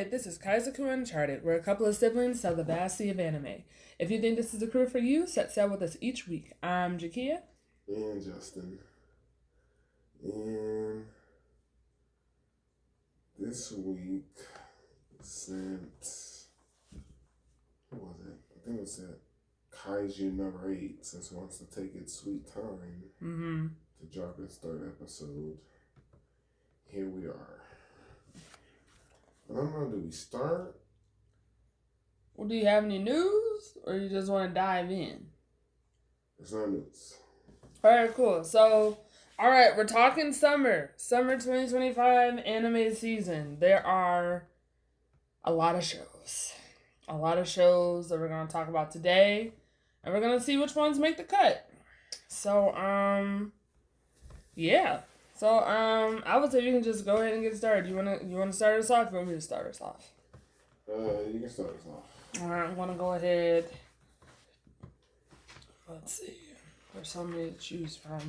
Hey, this is Kaizoku Uncharted. We're a couple of siblings of the vast sea of anime. If you think this is a career for you, set sail with us each week. I'm Jakia. And Justin. And this week, since, what was it? I think it was at Kaiju number 8, since it wants to take its sweet time to drop its third episode. Here we are. I don't know, do we start? Well, do you have any news, or you just want to dive in? There's no news. All right, cool. So, all right, we're talking summer. Summer 2025 anime season. There are a lot of shows. A lot of shows that we're going to talk about today. And we're going to see which ones make the cut. So, yeah. So, I would say you can just go ahead and get started. You wanna start us off? Or you want me to start us off? You can start us off. All right, I'm gonna go ahead. Let's see. There's so many to choose from.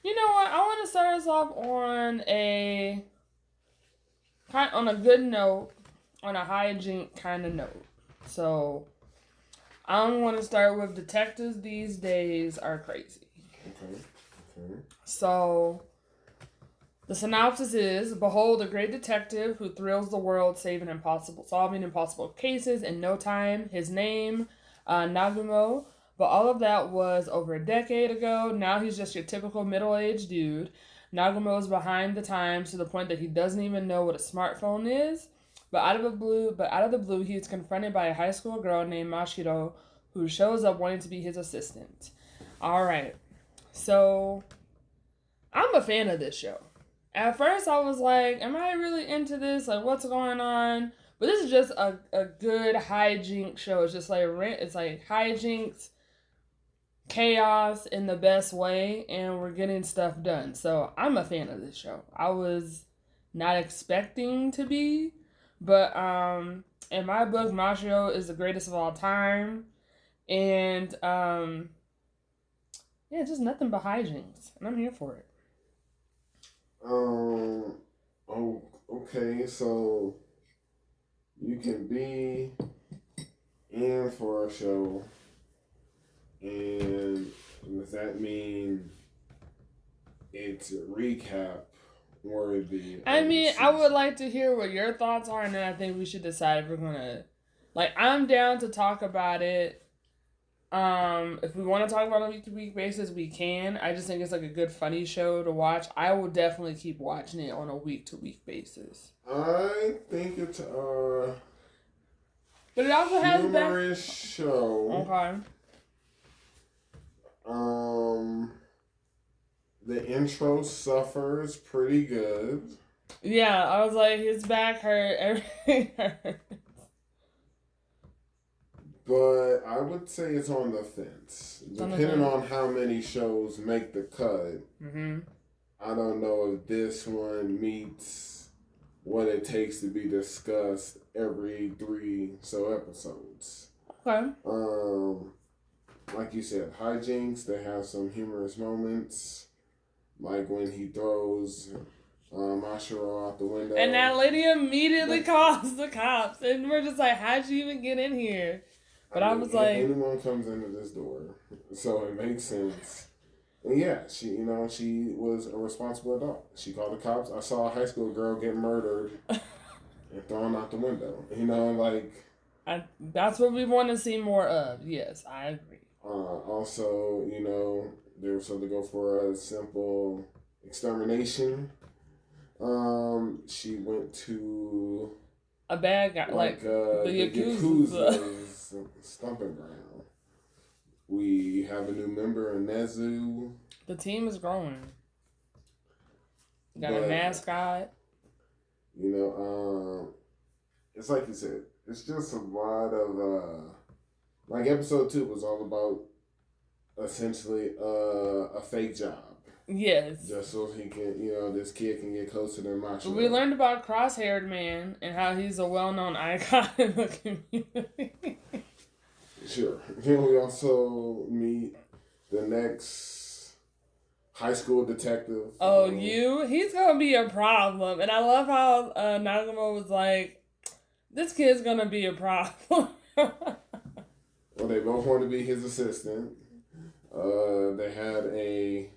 You know what? I want to start us off on a good note, on a hijink kind of note. So, I'm going to start with detectives these days are crazy. Okay. So, the synopsis is, behold a great detective who thrills the world solving impossible cases in no time. His name, Nagumo. But all of that was over a decade ago. Now he's just your typical middle-aged dude. Nagumo is behind the times to the point that he doesn't even know what a smartphone is. But out of the blue, he is confronted by a high school girl named Mashiro, who shows up wanting to be his assistant. All right, so I'm a fan of this show. At first, I was like, "Am I really into this? Like, what's going on?" But this is just a good hijink show. It's just like hijinks, chaos in the best way, and we're getting stuff done. So I'm a fan of this show. I was not expecting to be. But in my book, Mashiro is the greatest of all time. And just nothing but hijinks. And I'm here for it. Okay, so you can be in for a show, and does that mean it's a recap worthy? I mean, I would like to hear what your thoughts are, and then I think we should decide if we're gonna, I'm down to talk about it. If we want to talk about it on a week-to-week basis, we can. I just think it's a good funny show to watch. I will definitely keep watching it on a week-to-week basis. I think it's but it also has humorous show. Okay. The intro suffers pretty good. Yeah, I was like, his back hurt, everything hurt. But I would say it's on the fence. Depending on how many shows make the cut, I don't know if this one meets what it takes to be discussed every 3 episodes. Okay. Like you said, hijinks, they have some humorous moments. Like when he throws Mashiro out the window. And that lady immediately calls the cops. And we're just like, how'd you even get in here? But I was like... anyone comes into this door. So it makes sense. And yeah, she was a responsible adult. She called the cops. I saw a high school girl get murdered and thrown out the window. That's what we want to see more of. Yes, I agree. Also, they were supposed to go for a simple extermination. She went to a bad guy, the Yakuza's stomping ground. We have a new member in Nezu. The team is growing. Got a mascot. It's like you said. It's just a lot of episode 2 was all about essentially a fake job. Yes. Just so he can, this kid can get closer to Mashiro. We learned about Cross-Haired Man and how he's a well-known icon in the community. Sure. Then we also meet the next high school detective. Oh, he's gonna be a problem. And I love how Nagumo was like, this kid's gonna be a problem. Well, they both want to be his assistant. They had it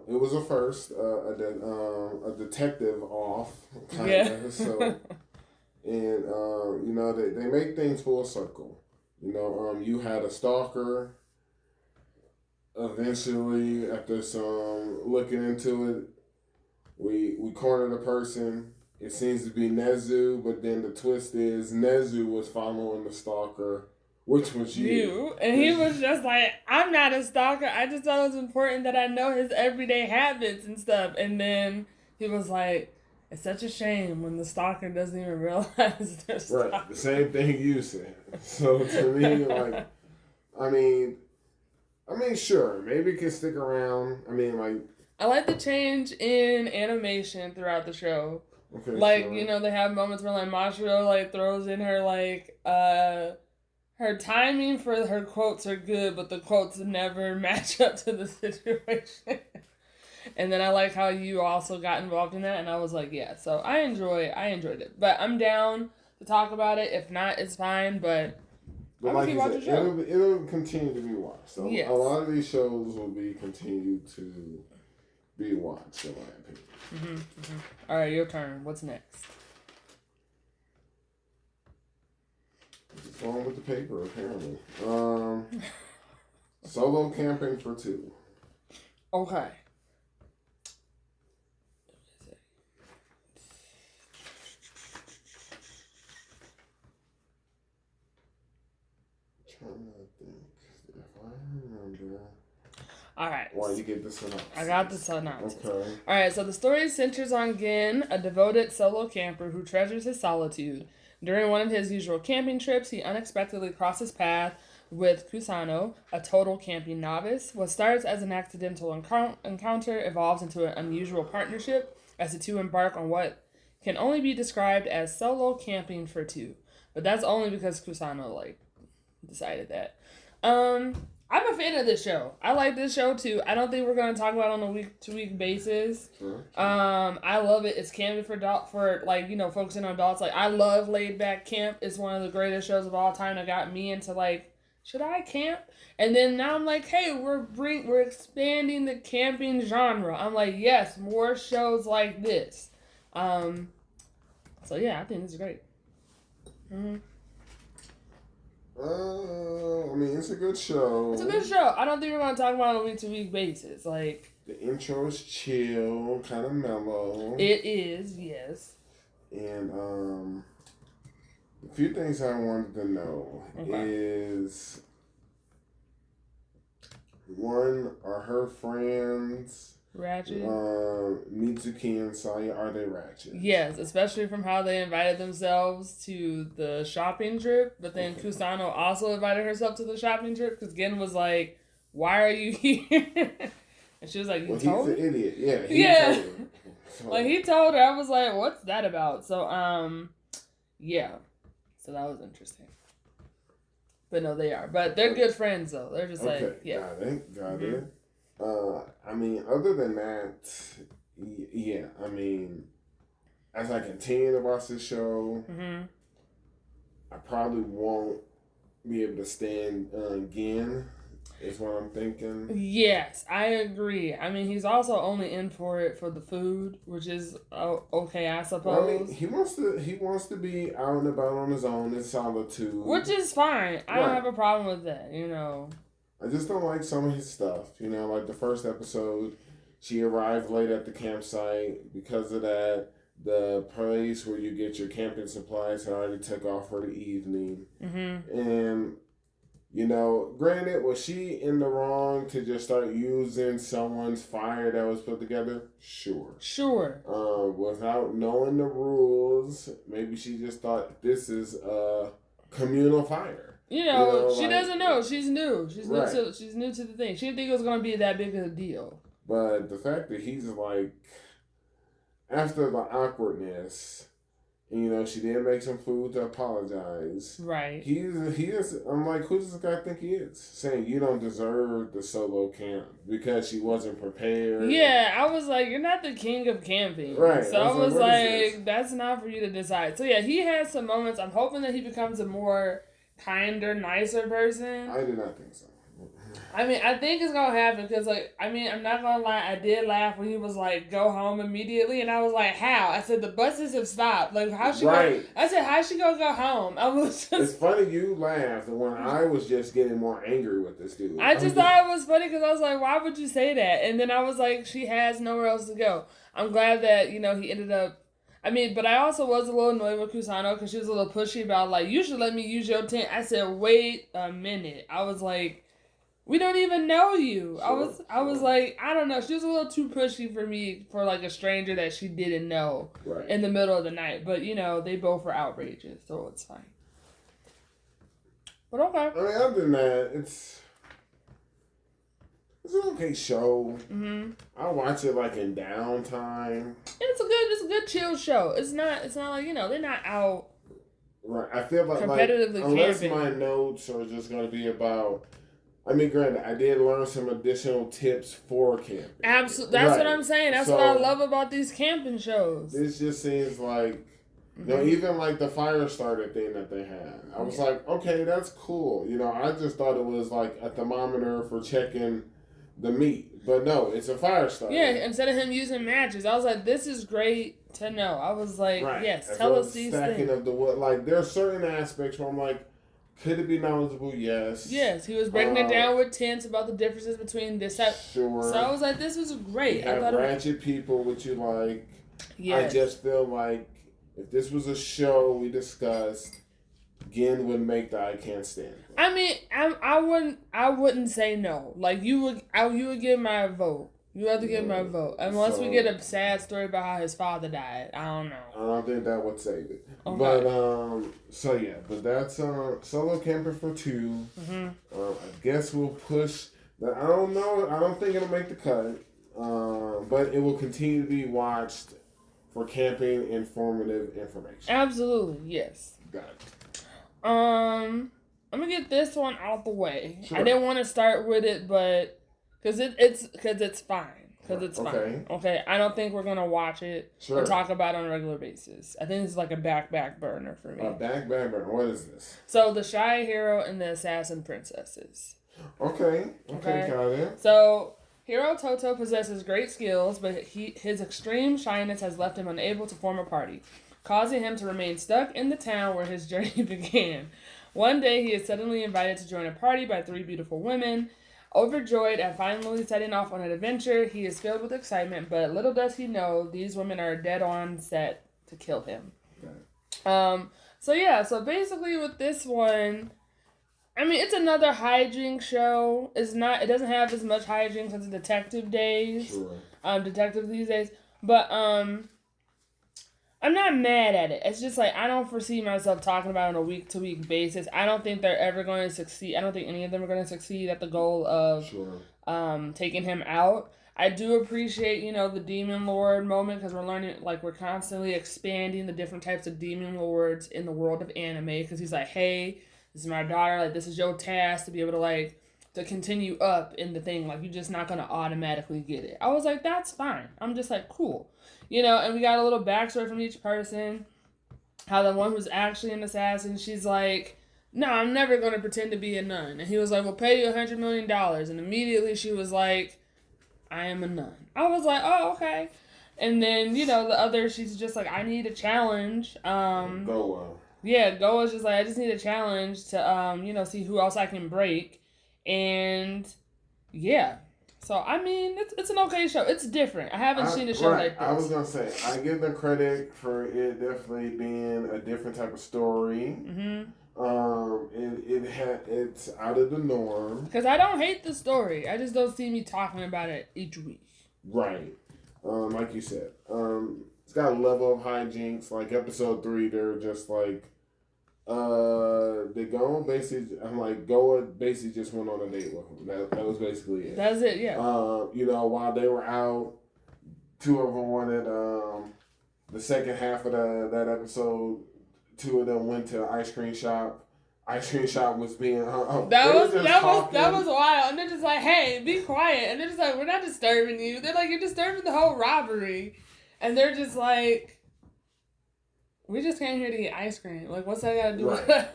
was a first, a detective off, kind of. So, and they make things full circle. You had a stalker. Eventually, after some looking into it, we cornered a person. It seems to be Nezu, but then the twist is Nezu was following the stalker, which was you. And he was just like, I'm not a stalker. I just thought it was important that I know his everyday habits and stuff. And then he was like, it's such a shame when the stalker doesn't even realize they're stalking. Right, the same thing you said. So to me, like, I mean, sure, maybe it can stick around. I like the change in animation throughout the show. Okay, like, sure. They have moments where, like, Mashiro, like, throws in her, like, her timing for her quotes are good, but the quotes never match up to the situation. And then I like how you also got involved in that, and I was like, yeah, so I enjoyed it. But I'm down to talk about it. If not, it's fine, but I'm like gonna keep watching the show. It'll continue to be watched. So yes. A lot of these shows will be continued to be watched, in my opinion. All right, your turn. What's next? What's wrong with the paper, apparently? Solo camping for 2. Okay. Trying to think if I remember. Alright. Why you get the synopsis? I got the synopsis. Okay. Alright, so the story centers on Gin, a devoted solo camper who treasures his solitude. During one of his usual camping trips, he unexpectedly crosses paths with Kusano, a total camping novice. What starts as an accidental encounter evolves into an unusual partnership as the two embark on what can only be described as solo camping for 2. But that's only because Kusano, decided that. I'm a fan of this show. I like this show too. I don't think we're gonna talk about it on a week-to-week basis. Sure. I love it. It's campy for focusing on adults. Like, I love Laid Back Camp. It's one of the greatest shows of all time that got me into should I camp? And then now I'm like, hey, we're expanding the camping genre. I'm like, yes, more shows like this. So yeah, I think this is great. It's a good show. It's a good show. I don't think we're going to talk about it on a week-to-week basis. The intro is chill, kind of mellow. It is, yes. And a few things I wanted to know is, one, are her friends ratchet? Mitsuki and Saya, are they ratchet? Yes, especially from how they invited themselves to the shopping trip. But then Kusano also invited herself to the shopping trip because Gen was like, why are you here? And she was like, he's an idiot. Yeah. Yeah. He told her. I was like, what's that about? So, yeah. So that was interesting. But no, they are. But they're good friends, though. They're just yeah. Got it. Other than that, yeah, as I continue to watch this show, I probably won't be able to stand again, is what I'm thinking. Yes, I agree. He's also only in for it for the food, which is okay, I suppose. Well, he wants to be out and about on his own in solitude. Which is fine. I don't have a problem with that, I just don't like some of his stuff. Like the first episode, she arrived late at the campsite. Because of that, the place where you get your camping supplies had already took off for the evening. And, granted, was she in the wrong to just start using someone's fire that was put together? Sure. Without knowing the rules, maybe she just thought this is a communal fire. She doesn't know. She's new. She's new to the thing. She didn't think it was going to be that big of a deal. But the fact that he's after the awkwardness, And, you know, she did make some food to apologize. Right. He is. I'm like, who does this guy think he is? Saying you don't deserve the solo camp because she wasn't prepared. Yeah, I was like, you're not the king of camping. Right. So I was like, that's not for you to decide. So yeah, he has some moments. I'm hoping that he becomes a more kinder, nicer person. I did not think so. I mean, I think it's gonna happen because, like, I mean, I'm not gonna lie, I did laugh when he was like, "Go home immediately," and I was like, "How?" I said, "The buses have stopped. Like, how she right? I said, "How's she gonna go home?" I was just. It's funny you laughed when I was just getting more angry with this dude. I just thought it was funny because I was like, "Why would you say that?" And then I was like, "She has nowhere else to go." I'm glad that he ended up. I mean, but I also was a little annoyed with Kusano because she was a little pushy about like, "You should let me use your tent." I said, "Wait a minute." I was like. We don't even know you. Sure, I was like, I don't know. She was a little too pushy for me for like a stranger that she didn't know in the middle of the night. But they both were outrageous, so it's fine. But okay. I mean, other than that, it's an okay show. Mm-hmm. I watch it like in downtime. And it's a good chill show. It's not like they're not out. Right. I feel like competitively unless camping. my notes are just going to be about. I mean, granted, I did learn some additional tips for camping. Absolutely. That's what I'm saying. That's what I love about these camping shows. This just seems like, even like the fire starter thing that they had. I was like, okay, that's cool. I just thought it was like a thermometer for checking the meat. But no, it's a fire starter. Yeah, instead of him using matches. I was like, this is great to know. I was like, yes, tell us these things. Stacking of the wood. Like, there are certain aspects where I'm like, could it be knowledgeable? Yes. Yes, he was breaking it down with tents about the differences between this type. Sure. So I was like, this was great. You have ratchet people, which you like. Yes. I just feel like if this was a show we discussed, Gin would make the I Can't Stand. I mean, I wouldn't say no. Like you would give my vote. You have to give my vote. Unless we get a sad story about how his father died. I don't know. I don't think that would save it. Okay. But, but that's Solo Camper for 2. Mm-hmm. I guess we'll push. I don't know. I don't think it'll make the cut. But it will continue to be watched for camping informative information. Absolutely, yes. Got it. I'm going to get this one out the way. Sure. I didn't want to start with it, but... Because it's fine. Because it's fine. Okay. I don't think we're going to watch it or talk about it on a regular basis. I think this is like a back burner for me. A back burner. What is this? So, the Shy Hero and the Assassin Princesses. Okay, got it. So, Hero Toto possesses great skills, but his extreme shyness has left him unable to form a party, causing him to remain stuck in the town where his journey began. One day, he is suddenly invited to join a party by 3 beautiful women. Overjoyed at finally setting off on an adventure, he is filled with excitement, but little does he know these women are dead on set to kill him. Okay. So basically with this one, I mean, it's another hijinks show. It doesn't have as much hijinks as the detective days. Sure. Detectives these days. But I'm not mad at it. It's just like I don't foresee myself talking about it on a week-to-week basis. I don't think they're ever going to succeed. I don't think any of them are going to succeed at the goal of taking him out. I do appreciate, the Demon Lord moment because we're learning, like, we're constantly expanding the different types of Demon Lords in the world of anime because he's like, hey, this is my daughter. Like, this is your task to be able to, like, to continue up in the thing. Like, you're just not going to automatically get it. I was like, that's fine. I'm just like, cool. And we got a little backstory from each person. How the one who's actually an assassin, she's like, no, I'm never going to pretend to be a nun. And he was like, we'll pay you $100 million. And immediately she was like, I am a nun. I was like, oh, okay. And then, the other, she's just like, I need a challenge. Goa. Yeah, Goa's just like, I just need a challenge to, see who else I can break. And, yeah. So, I mean, it's an okay show. It's different. I haven't seen a show like this. I was going to say, I give them credit for it definitely being a different type of story. Mm-hmm. It's out of the norm. Because I don't hate the story. I just don't see me talking about it each week. Right. Like you said. It's got a level of hijinks. Like episode 3, they're just like, Goa basically just went on a date with him. That was basically it. That's it, yeah. While they were out, 2 of them wanted the second half of that episode, two of them went to the ice cream shop. Ice cream shop was being that was wild. And they're just like, hey, be quiet. And they're just like, we're not disturbing you. They're like, you're disturbing the whole robbery. And they're just like, we just came here to get ice cream. Like, what's that got to do with it?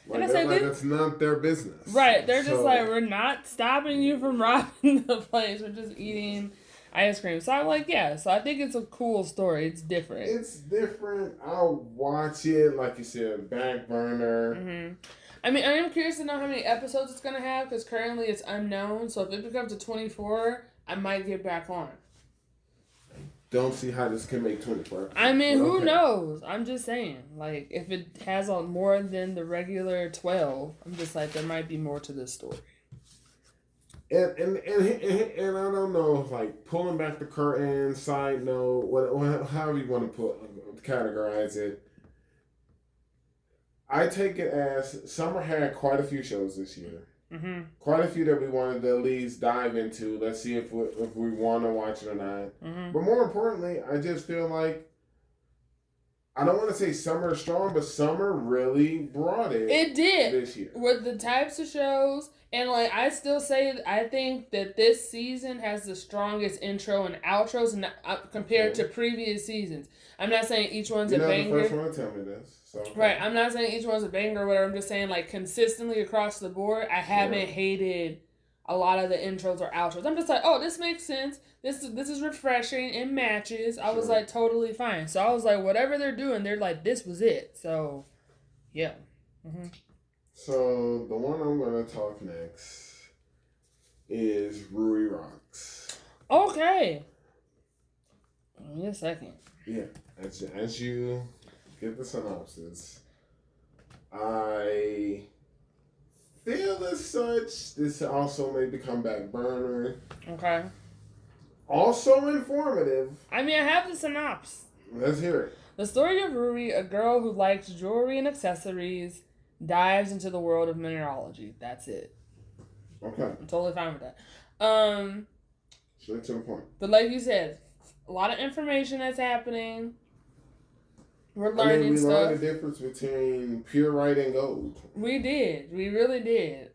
Like, and I said, it's not their business. Right. They're just like, we're not stopping you from robbing the place. We're just eating ice cream. So I'm like, yeah. So I think it's a cool story. It's different. It's different. I'll watch it. Like you said, back burner. Mm-hmm. I mean, I am curious to know how many episodes it's going to have because currently it's unknown. So if it becomes a 24, I might get back on. Don't see how this can make 24. I mean, who knows? I'm just saying. Like, if it has more than the regular 12, I'm just like, there might be more to this story. And I don't know, like, pulling back the curtain, side note, however you want to categorize it. I take it as Summer had quite a few shows this year. Mm-hmm. Quite a few that we wanted to at least dive into. Let's see if we want to watch it or not. Mm-hmm. But more importantly, I just feel like, I don't want to say Summer is strong, but Summer really brought it. It did. This year. With the types of shows. And, like, I still say, I think that this season has the strongest intro and outros compared to previous seasons. I'm not saying each one's a banger. You're the first one to tell me this. So. Right. I'm not saying each one's a banger or whatever. I'm just saying, like, consistently across the board, I haven't hated a lot of the intros or outros. I'm just like, oh, this makes sense. This is refreshing. It matches. I was, like, totally fine. So I was like, whatever they're doing, they're like, this was it. So, yeah. Mm-hmm. So, the one I'm going to talk next is Rui Rocks. Okay. Give me a second. Yeah. As you get the synopsis, I feel as such, this also may become back burner. Okay. Also informative. I mean, I have the synopsis. Let's hear it. The story of Rui, a girl who likes jewelry and accessories, dives into the world of mineralogy. That's it. Okay. I'm totally fine with that. Straight to the point. But like you said, a lot of information that's happening. We're learning stuff. We learned the difference between pure white and gold. We did. We really did.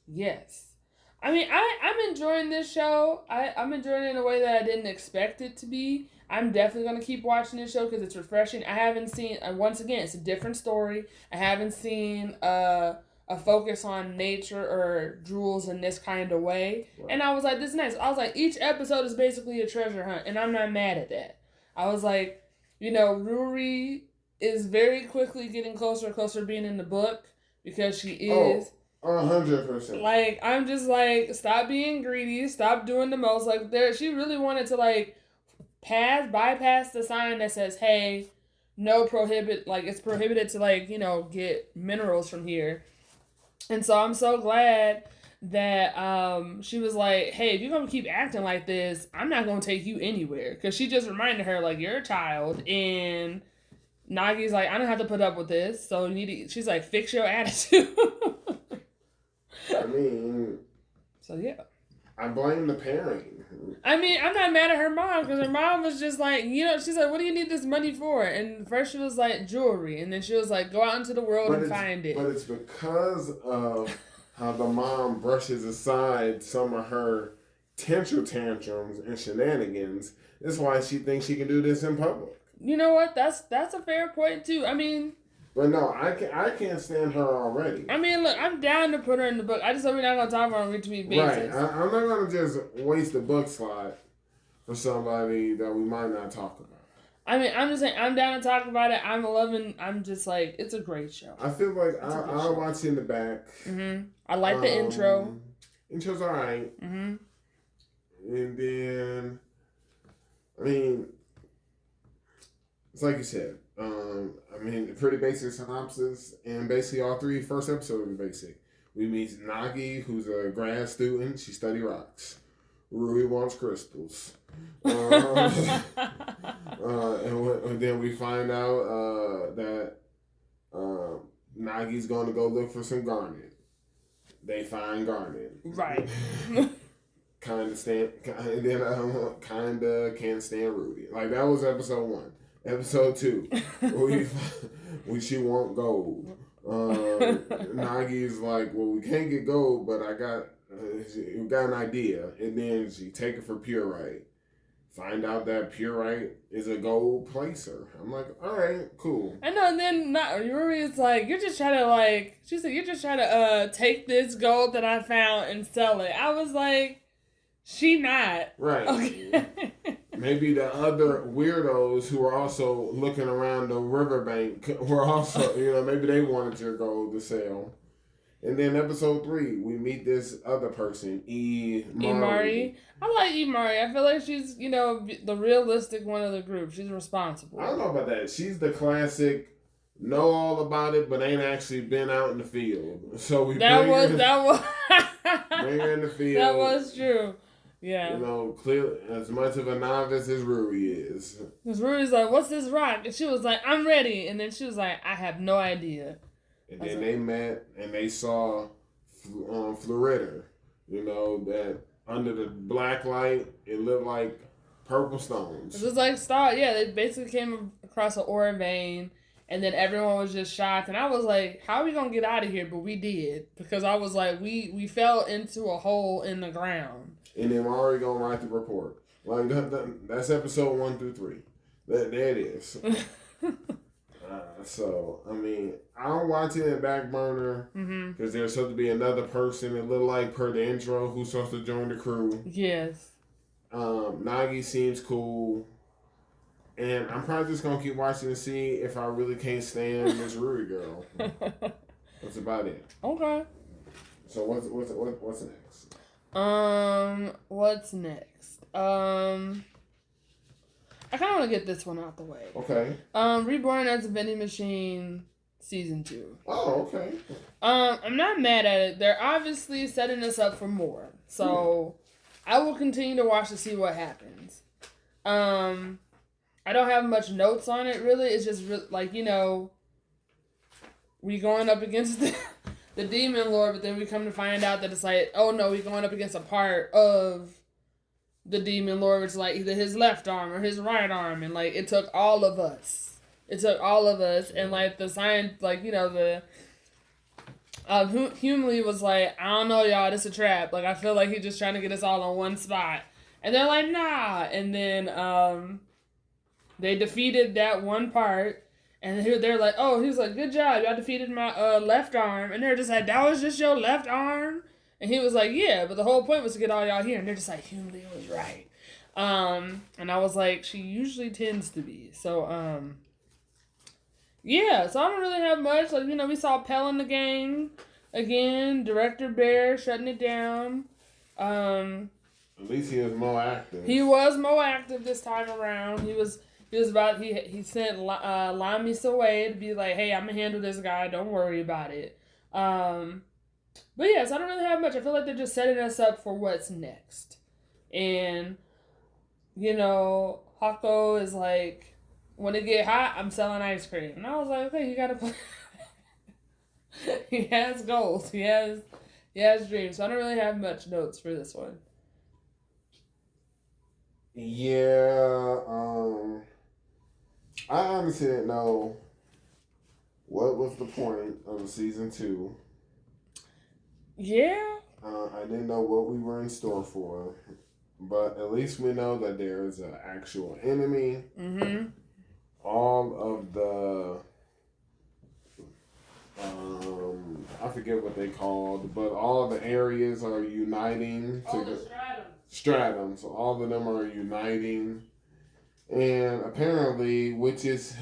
Yes. I mean, I'm enjoying this show. I'm enjoying it in a way that I didn't expect it to be. I'm definitely going to keep watching this show because it's refreshing. I haven't seen, once again, it's a different story. I haven't seen a focus on nature or jewels in this kind of way. Right. And I was like, this is nice. I was like, each episode is basically a treasure hunt, and I'm not mad at that. I was like, Ruri is very quickly getting closer and closer to being in the book because she is. 100%. Like, I'm just like, stop being greedy. Stop doing the most. Like, she really wanted to, like, bypass the sign that says, hey, no it's prohibited to, like, get minerals from here. And so I'm so glad that she was like, hey, if you're going to keep acting like this, I'm not going to take you anywhere. Because she just reminded her, like, you're a child. And Nagi's like, I don't have to put up with this. So she's like, fix your attitude. I mean... So, yeah. I blame the pairing. I mean, I'm not mad at her mom because her mom was just like, she's like, what do you need this money for? And first she was like, jewelry. And then she was like, go out into the world and find it. But it's because of how the mom brushes aside some of her tantrums and shenanigans. That's why she thinks she can do this in public. You know what? That's a fair point, too. I mean... But no, I can't stand her already. I mean, look, I'm down to put her in the book. I just hope we're not going to talk about on a retweet basis. Right. I'm not going to just waste a book slot for somebody that we might not talk about. I mean, I'm just saying, I'm down to talk about it. I'm just like, it's a great show. I feel like I'll watch it in the back. Mm-hmm. I like the intro. Intro's all right. Mm-hmm. And then, I mean, it's like you said. Pretty basic synopsis, and basically all three first episodes are basic. We meet Nagi, who's a grad student. She studies rocks. Rui wants crystals. And then we find out that Nagi's going to go look for some garnet. They find garnet. Right. Kind kinda can't stand Rudy. Like that was episode 1. Episode 2, she want gold. Nagi's like, well, we can't get gold, but I got an idea, and then she take it for Purite. Find out that Purite is a gold placer. I'm like, all right, cool. I know, and then Yuri's like, you're just trying to she said, you're just trying to take this gold that I found and sell it. I was like, she not. Right. Okay. Maybe the other weirdos who were also looking around the riverbank were also, maybe they wanted your gold to sell. And then episode 3, we meet this other person, Imari. I like Imari. I feel like she's, the realistic one of the group. She's responsible. I don't know about that. She's the classic, know all about it, but ain't actually been out in the field. So we bring her in the field. That was true. Yeah. Clearly, as much of a novice as Ruri is. Because Ruri's like, what's this rock? And she was like, I'm ready. And then she was like, I have no idea. And then they met and they saw Florida. That under the black light, it looked like purple stones. It was like star. Yeah, they basically came across an ore vein. And then everyone was just shocked. And I was like, how are we going to get out of here? But we did. Because I was like, we fell into a hole in the ground. And then we're already going to write the report. Like, that's episode 1 through 3. There it is. So, I mean, I'll watch it in back burner. Because there's supposed to be another person that looked like per the intro who's supposed to join the crew. Yes. Nagi seems cool. And I'm probably just gonna keep watching to see if I really can't stand this Ruri girl. That's about it. Okay. So what's next? What's next? I kind of want to get this one out the way. Okay. Reborn as a Vending Machine season 2. Oh, okay. I'm not mad at it. They're obviously setting us up for more, so I will continue to watch to see what happens. I don't have much notes on it, really. It's just, we going up against the Demon Lord, but then we come to find out that it's like, oh no, we going up against a part of the Demon Lord, which is like either his left arm or his right arm, and it took all of us. And the science, Humley was like, I don't know, y'all, this a trap. I feel like he's just trying to get us all on one spot. And they're like, nah. And then, they defeated that one part, and they're like, oh, he was like, good job, y'all defeated my left arm. And they're just like, that was just your left arm? And he was like, yeah, but the whole point was to get all y'all here. And they're just like, Humley was right. And I was like, she usually tends to be. So, yeah, so I don't really have much. We saw Pell in the game again, Director Bear shutting it down. At least he was more active. He was more active this time around. He sent Lami Saway to be like, hey, I'm going to handle this guy. Don't worry about it. But yes, I don't really have much. I feel like they're just setting us up for what's next. And, Hako is like, when it get hot, I'm selling ice cream. And I was like, okay, you got to play. He has goals. He has dreams. So I don't really have much notes for this one. Yeah, I honestly didn't know what was the point of season 2. Yeah. I didn't know what we were in store for, but at least we know that there is an actual enemy. All of the, I forget what they called, but all of the areas are uniting. Stratum. So all of them are uniting. And apparently, which is,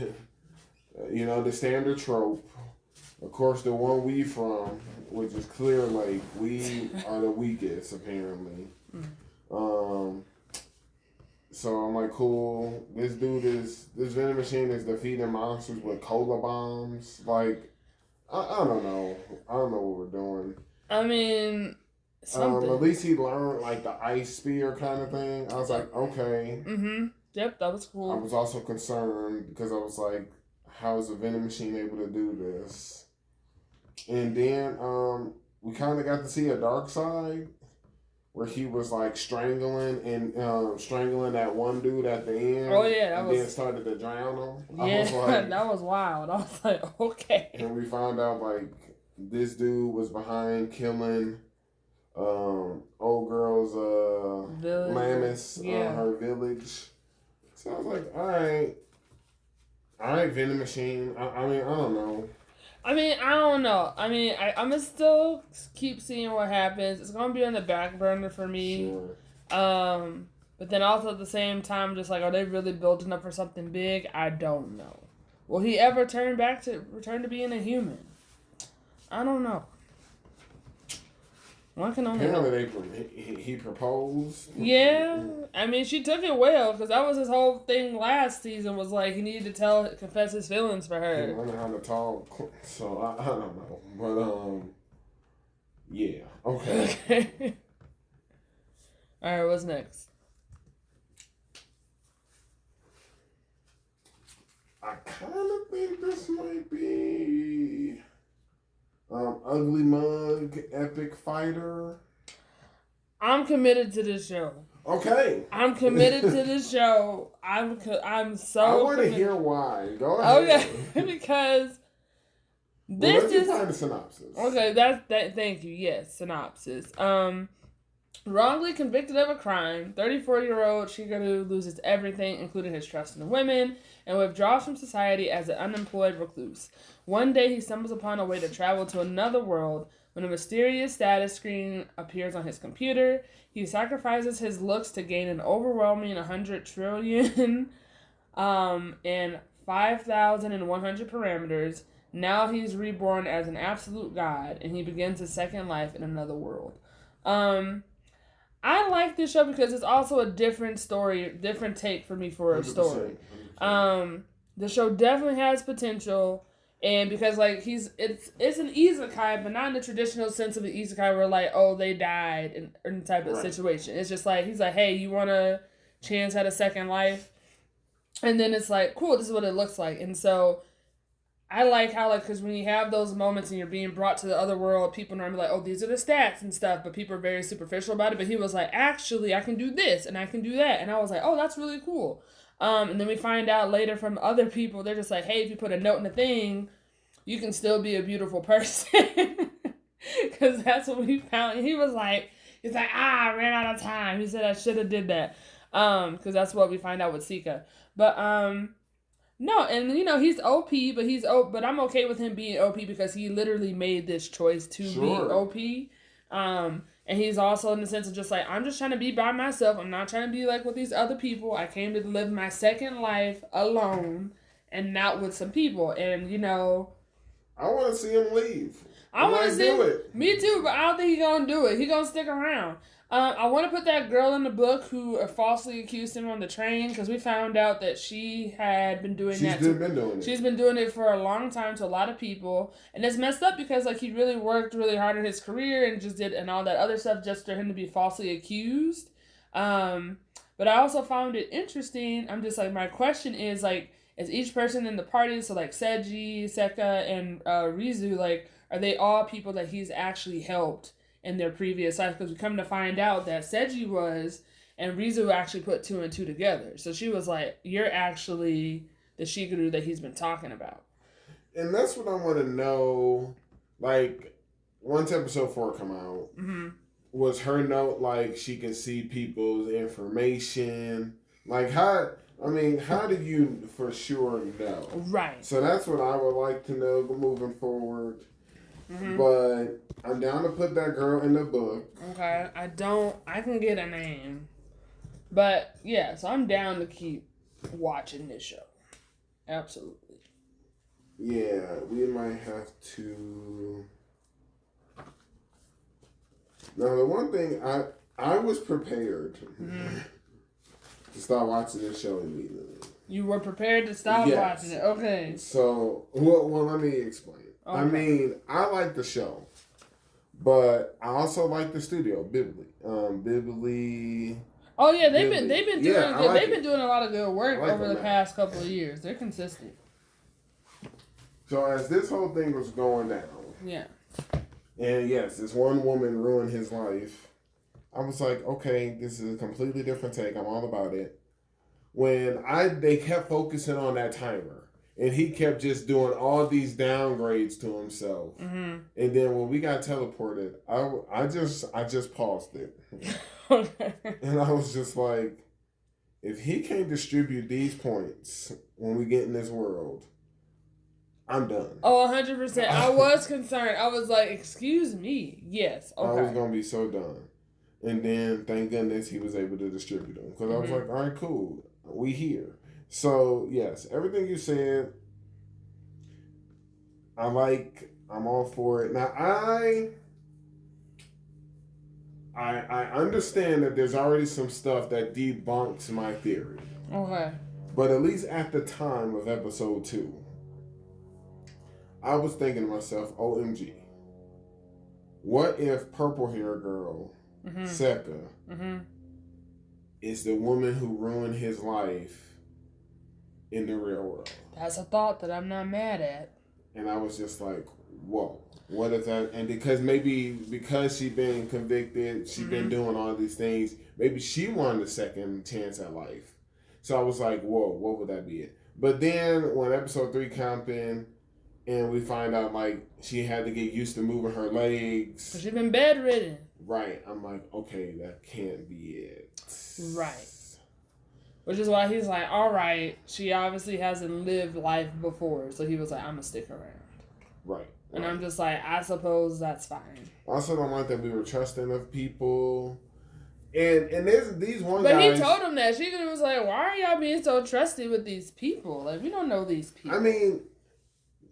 the standard trope, of course, the one we from, which is Clear Lake, we are the weakest, apparently. So I'm like, cool. This vending machine is defeating monsters with cola bombs. I don't know. I don't know what we're doing. I mean, something. At least he learned the ice spear kind of thing. I was like, okay. Yep, that was cool. I was also concerned because I was like, how is a vending machine able to do this? And then we kind of got to see a dark side where he was like strangling that one dude at the end. Oh yeah, then started to drown him. Yeah, that was wild. I was like, okay. And we found out like this dude was behind killing old girl's Lamis, her village. So I was like, all right, vending machine. I mean, I don't know. I don't know. I'm gonna still keep seeing what happens. It's gonna be on the back burner for me. Sure. But then also at the same time, just like, are they really building up for something big? I don't know. Will he ever return to being a human? I don't know. One can only apparently he proposed. Yeah, she took it well, because that was his whole thing last season, was like he needed to confess his feelings for her. He learned how to talk, so I don't know, but yeah, okay. All right, what's next? I kind of think this might be Ugly Mug Epic Fighter. I'm committed to this show. Okay. I'm committed to this show. I'm so. I want to hear why. Go ahead. Okay, because this is. Find a synopsis. Okay, that. Thank you. Yes, synopsis. Wrongly convicted of a crime, 34-year-old Shigeru loses everything, including his trust in women, and withdraws from society as an unemployed recluse. One day, he stumbles upon a way to travel to another world when a mysterious status screen appears on his computer. He sacrifices his looks to gain an overwhelming 100 trillion and 5,100 parameters. Now he's reborn as an absolute god, and he begins his second life in another world. I like this show because it's also a different story, different take for me for a story. 100%. The show definitely has potential, and because like it's an isekai, but not in the traditional sense of an isekai where like, oh, they died in type of situation. It's just like he's like, hey, you want a chance at a second life? And then it's like, cool, this is what it looks like. And so I like how, like, because when you have those moments and you're being brought to the other world, people normally like, oh, these are the stats and stuff, but people are very superficial about it. But he was like, actually, I can do this and I can do that. And I was like, oh, that's really cool. And then we find out later from other people, they're just like, hey, if you put a note in the thing, you can still be a beautiful person. Because that's what we found. He was like, I ran out of time. He said I should have did that. Because that's what we find out with Sika. But, no, and he's OP, but I'm okay with him being OP because he literally made this choice to be OP. And he's also in the sense of just like, I'm just trying to be by myself. I'm not trying to be like with these other people. I came to live my second life alone and not with some people. And I want to see him leave. I want to see it. Me too, but I don't think he's gonna do it. He's gonna stick around. I want to put that girl in the book who falsely accused him on the train, because we found out that she had been doing that. She's been doing it for a long time to a lot of people, and it's messed up because like he really worked really hard in his career and just did and all that other stuff just for him to be falsely accused. But I also found it interesting. I'm just like, my question is like, is each person in the party, so like Seiji, Seka, and Rizu, like, are they all people that he's actually helped in their previous life? Because we come to find out that Seiji was, and Rizu actually put 2 and 2 together. So she was like, you're actually the Shigeru that he's been talking about. And that's what I want to know. Like, once episode 4 come out, was her note like she can see people's information? Like, how did you for sure know? Right. So that's what I would like to know moving forward. But I'm down to put that girl in the book. Okay. I can get a name. But yeah, so I'm down to keep watching this show. Absolutely. Yeah, we might have to. Now the one thing I was prepared to start watching this show immediately. You were prepared to stop watching it. Okay. So well let me explain. Okay. I mean, I like the show, but I also like the studio, Bibli. Oh yeah, they've been doing good. They've been doing a lot of good work over the past couple of years. They're consistent. So as this whole thing was going down, and yes, this one woman ruined his life. I was like, okay, this is a completely different take. I'm all about it. When they kept focusing on that timer, and he kept just doing all these downgrades to himself. Mm-hmm. And then when we got teleported, I just paused it. Okay. And I was just like, if he can't distribute these points when we get in this world, I'm done. Oh, 100%. I was concerned. I was like, excuse me. Yes. Okay. I was going to be so done. And then, thank goodness, he was able to distribute them. Because I was like, all right, cool. We here. So, yes, everything you said, I'm all for it. Now, I understand that there's already some stuff that debunks my theory. Okay. But at least at the time of episode 2, I was thinking to myself, OMG, what if purple hair girl, Seka, is the woman who ruined his life in the real world? That's a thought that I'm not mad at. And I was just like, whoa. What if that? And because she been convicted, she been doing all these things, maybe she wanted a second chance at life. So I was like, whoa, what would that be? But then when episode 3 comes in, and we find out, like, she had to get used to moving her legs. She's been bedridden. Right. I'm like, okay, that can't be it. Right. Which is why he's like, all right, she obviously hasn't lived life before. So he was like, I'm going to stick around. Right. And I'm just like, I suppose that's fine. I also don't like that we were trusting of people. And there's these one but guys. He told him that. She was like, why are y'all being so trusty with these people? Like, we don't know these people. I mean,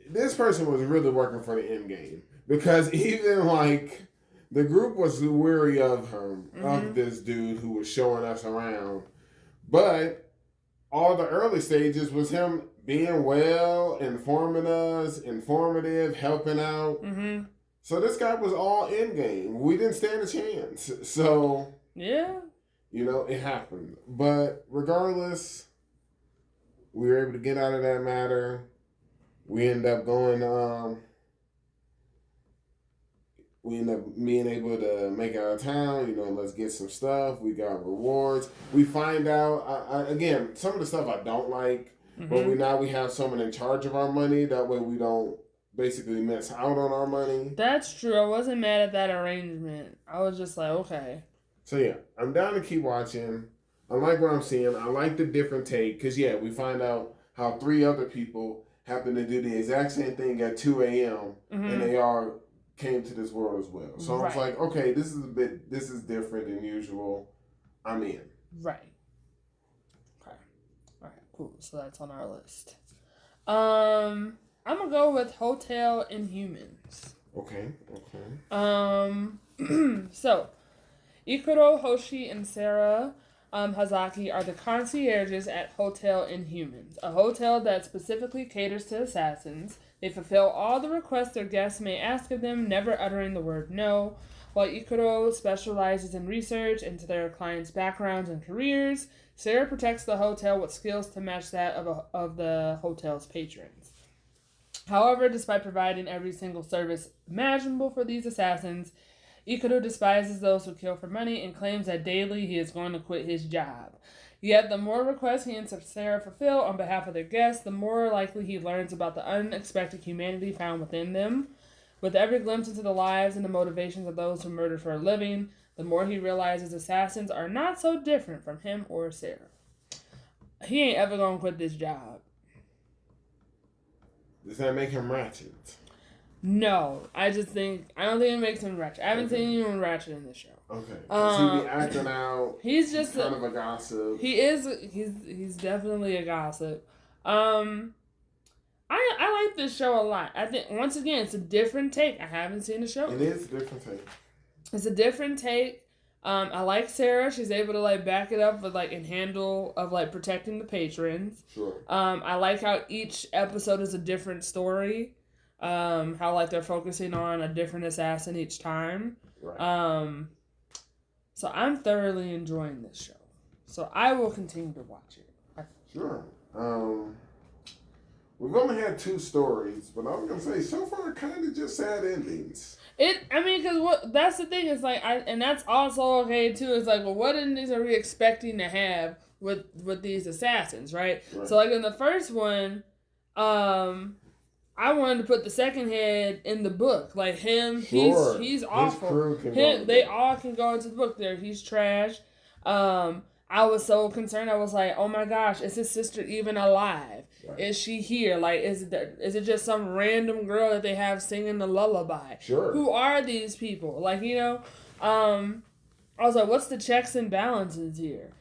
this person was really working for the end game. Because even, like, the group was weary of him, of this dude who was showing us around. But all the early stages was him being well, informing us, informative, helping out. So this guy was all in game. We didn't stand a chance. So, yeah, it happened. But regardless, we were able to get out of that matter. We end up going, we end up being able to make it out of town. Let's get some stuff. We got rewards. We find out, again, some of the stuff I don't like. But we have someone in charge of our money. That way we don't basically miss out on our money. That's true. I wasn't mad at that arrangement. I was just like, okay. So yeah, I'm down to keep watching. I like what I'm seeing. I like the different take. Because yeah, we find out how 3 other people happen to do the exact same thing at 2 a.m. And they all came to this world as well. So I was like, okay, this is different than usual. I'm in. Right. Cool. So that's on our list. I'm gonna go with Hotel Inhumans. Okay. So, Ikuro, Hoshi, and Sarah Hazaki are the concierges at Hotel Inhumans, a hotel that specifically caters to assassins. They fulfill all the requests their guests may ask of them, never uttering the word no. While Ikuro specializes in research into their clients' backgrounds and careers, Sarah protects the hotel with skills to match that of the hotel's patrons. However, despite providing every single service imaginable for these assassins, Ikuro despises those who kill for money and claims that daily he is going to quit his job. Yet, the more requests he and Sarah fulfill on behalf of their guests, the more likely he learns about the unexpected humanity found within them. With every glimpse into the lives and the motivations of those who murder for a living, the more he realizes assassins are not so different from him or Sarah. He ain't ever gonna quit this job. Does that make him ratchet? No, I don't think it makes him ratchet. I haven't seen anyone ratchet in this show. Okay. He be acting out. He's just kind of a gossip. He is. He's definitely a gossip. I like this show a lot. I think, once again, it's a different take. I haven't seen the show. It is a different take. It's a different take. I like Sarah. She's able to back it up with and handle of protecting the patrons. Sure. I like how each episode is a different story. How they're focusing on a different assassin each time. Right. So I'm thoroughly enjoying this show. So I will continue to watch it. Sure. we've only had 2 stories, but I'm gonna say so far kind of just sad endings. Because that's the thing is like and that's also okay too. It's like, well, what endings are we expecting to have with these assassins, right? So like in the first one, I wanted to put the second head in the book. Like him, sure. he's awful. They all can go into the book there. He's trash. I was so concerned. I was like, oh my gosh, is his sister even alive? Right. Is she here? Like, is it just some random girl that they have singing the lullaby? Sure. Who are these people? Like, I was like, what's the checks and balances here?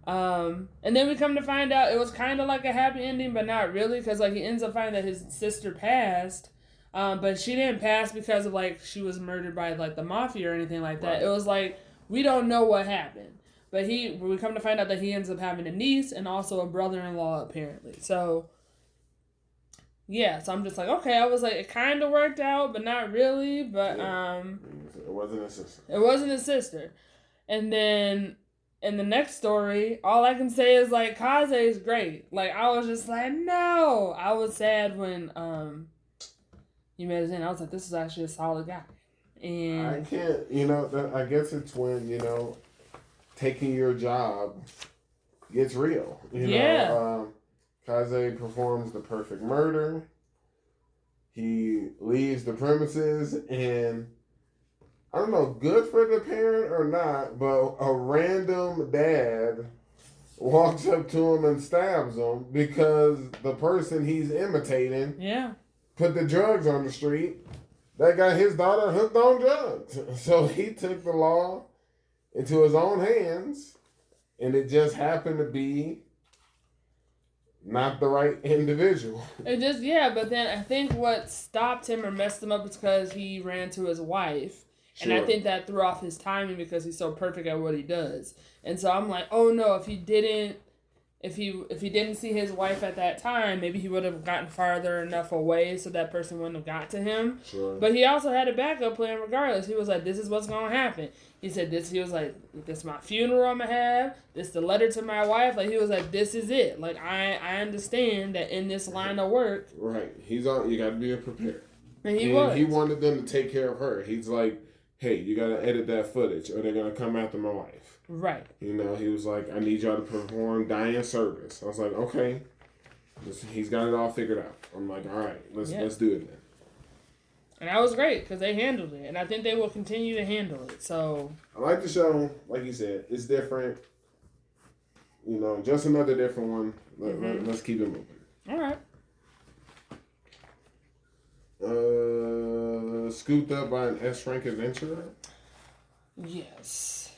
And then we come to find out it was kind of like a happy ending, but not really, because like he ends up finding that his sister passed, but she didn't pass because of like she was murdered by like the mafia or anything like that. Right. It was like we don't know what happened, but we come to find out that he ends up having a niece and also a brother-in-law apparently. So yeah, so I'm just like, okay. I was like, it kind of worked out, but not really. But it wasn't his sister. It wasn't his sister, and then. In the next story, all I can say is, like, Kaze is great. Like, I was just like, no. I was sad when he made his end. I was like, this is actually a solid guy. And I can't, I guess it's when, taking your job gets real. Kaze performs the perfect murder. He leaves the premises and... I don't know, good for the parent or not, but a random dad walks up to him and stabs him because the person he's imitating put the drugs on the street that got his daughter hooked on drugs. So he took the law into his own hands, and it just happened to be not the right individual. But then I think what stopped him or messed him up is because he ran to his wife. Sure. And I think that threw off his timing because he's so perfect at what he does. And so I'm like, oh no, if he didn't see his wife at that time, maybe he would have gotten farther enough away so that person wouldn't have got to him. Sure. But he also had a backup plan regardless. He was like, this is what's going to happen. He said this. He was like, this is my funeral I'm going to have. This is the letter to my wife. Like, he was like, this is it. Like, I understand that in this line of work. Right. You got to be prepared. And he wanted them to take care of her. He's like, hey, you got to edit that footage or they're going to come after my wife. Right. He was like, I need y'all to perform dying service. I was like, okay. He's got it all figured out. I'm like, all right, let's do it then. And that was great because they handled it. And I think they will continue to handle it. So I like the show. Like you said, it's different. Just another different one. Let's keep it moving. All right. Scooped up by an S-rank adventurer? Yes.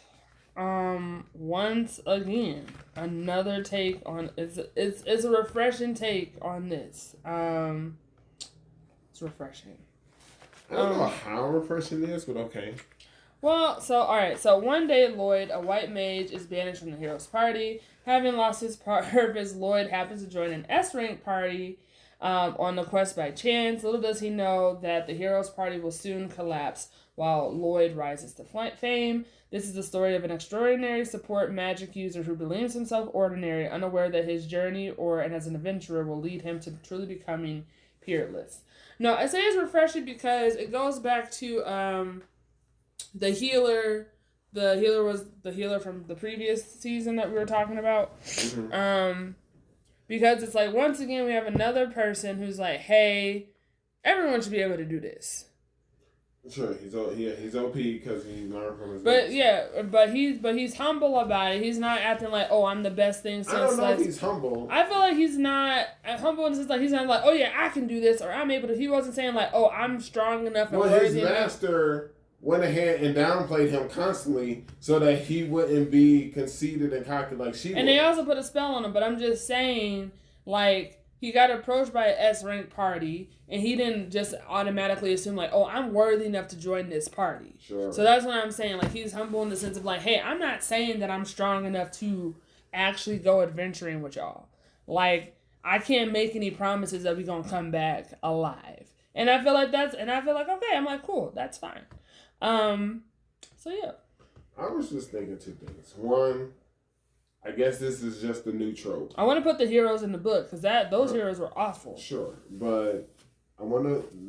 Once again, another take on it's a refreshing take on this. It's refreshing. I don't know how refreshing it is, but okay. Well, so one day Lloyd, a white mage, is banished from the hero's party. Having lost his purpose, Lloyd happens to join an S-rank party on the quest by chance. Little does he know that the hero's party will soon collapse while Lloyd rises to fame. This is the story of an extraordinary support magic user who believes himself ordinary, unaware that his journey and as an adventurer will lead him to truly becoming peerless. No, I say it's refreshing because it goes back to the healer. The healer was the healer from the previous season that we were talking about. Mm-hmm. Because it's like, once again, we have another person who's like, hey, everyone should be able to do this. Sure, he's OP because he learned from his but he's humble about it. He's not acting like, oh, I'm the best thing since. I don't know if he's humble. I feel like he's not humble in the sense like he's not like, oh yeah, I can do this or I'm able to. He wasn't saying like, oh, I'm strong enough and worthy enough. His master went ahead and downplayed him constantly so that he wouldn't be conceited and cocky like she was. And they also put a spell on him, but I'm just saying, like, he got approached by an S-rank party, and he didn't just automatically assume, like, oh, I'm worthy enough to join this party. Sure. So that's what I'm saying. Like, he's humble in the sense of, like, hey, I'm not saying that I'm strong enough to actually go adventuring with y'all. Like, I can't make any promises that we're going to come back alive. And I feel like okay, I'm like, cool, that's fine. So, yeah. I was just thinking two things. One, I guess this is just a new trope. I want to put the heroes in the book because those heroes were awful. Sure, but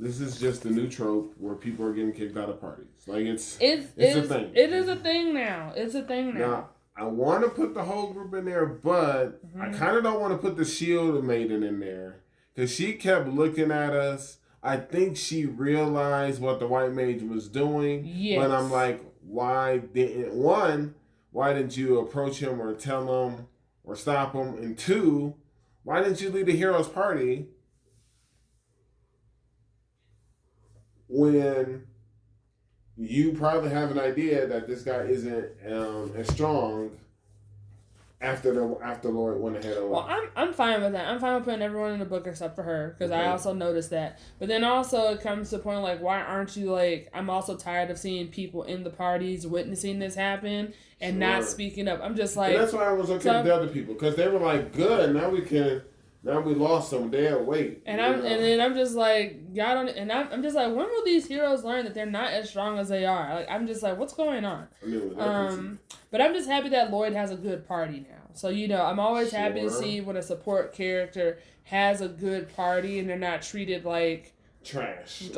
this is just a new trope where people are getting kicked out of parties. Like it's a thing. It is a thing now. It's a thing now. Now I want to put the whole group in there, but I kind of don't want to put the shield maiden in there because she kept looking at us. I think she realized what the white mage was doing. Yes. But I'm like, why didn't you approach him or tell him or stop him? And two, why didn't you lead the hero's party when you probably have an idea that this guy isn't as strong after Lloyd went ahead and left? Well, I'm fine with that. I'm fine with putting everyone in the book except for her because I also noticed that. But then also it comes to the point like, why aren't you like? I'm also tired of seeing people in the parties witnessing this happen and not speaking up. I'm just like, and that's why I was okay with the other people because they were like, good. Now we lost them. They'll wait. And then I'm just like, y'all don't. And I'm just like, when will these heroes learn that they're not as strong as they are? Like, I'm just like, what's going on? But I'm just happy that Lloyd has a good party now. So I'm always happy to see when a support character has a good party and they're not treated like trash,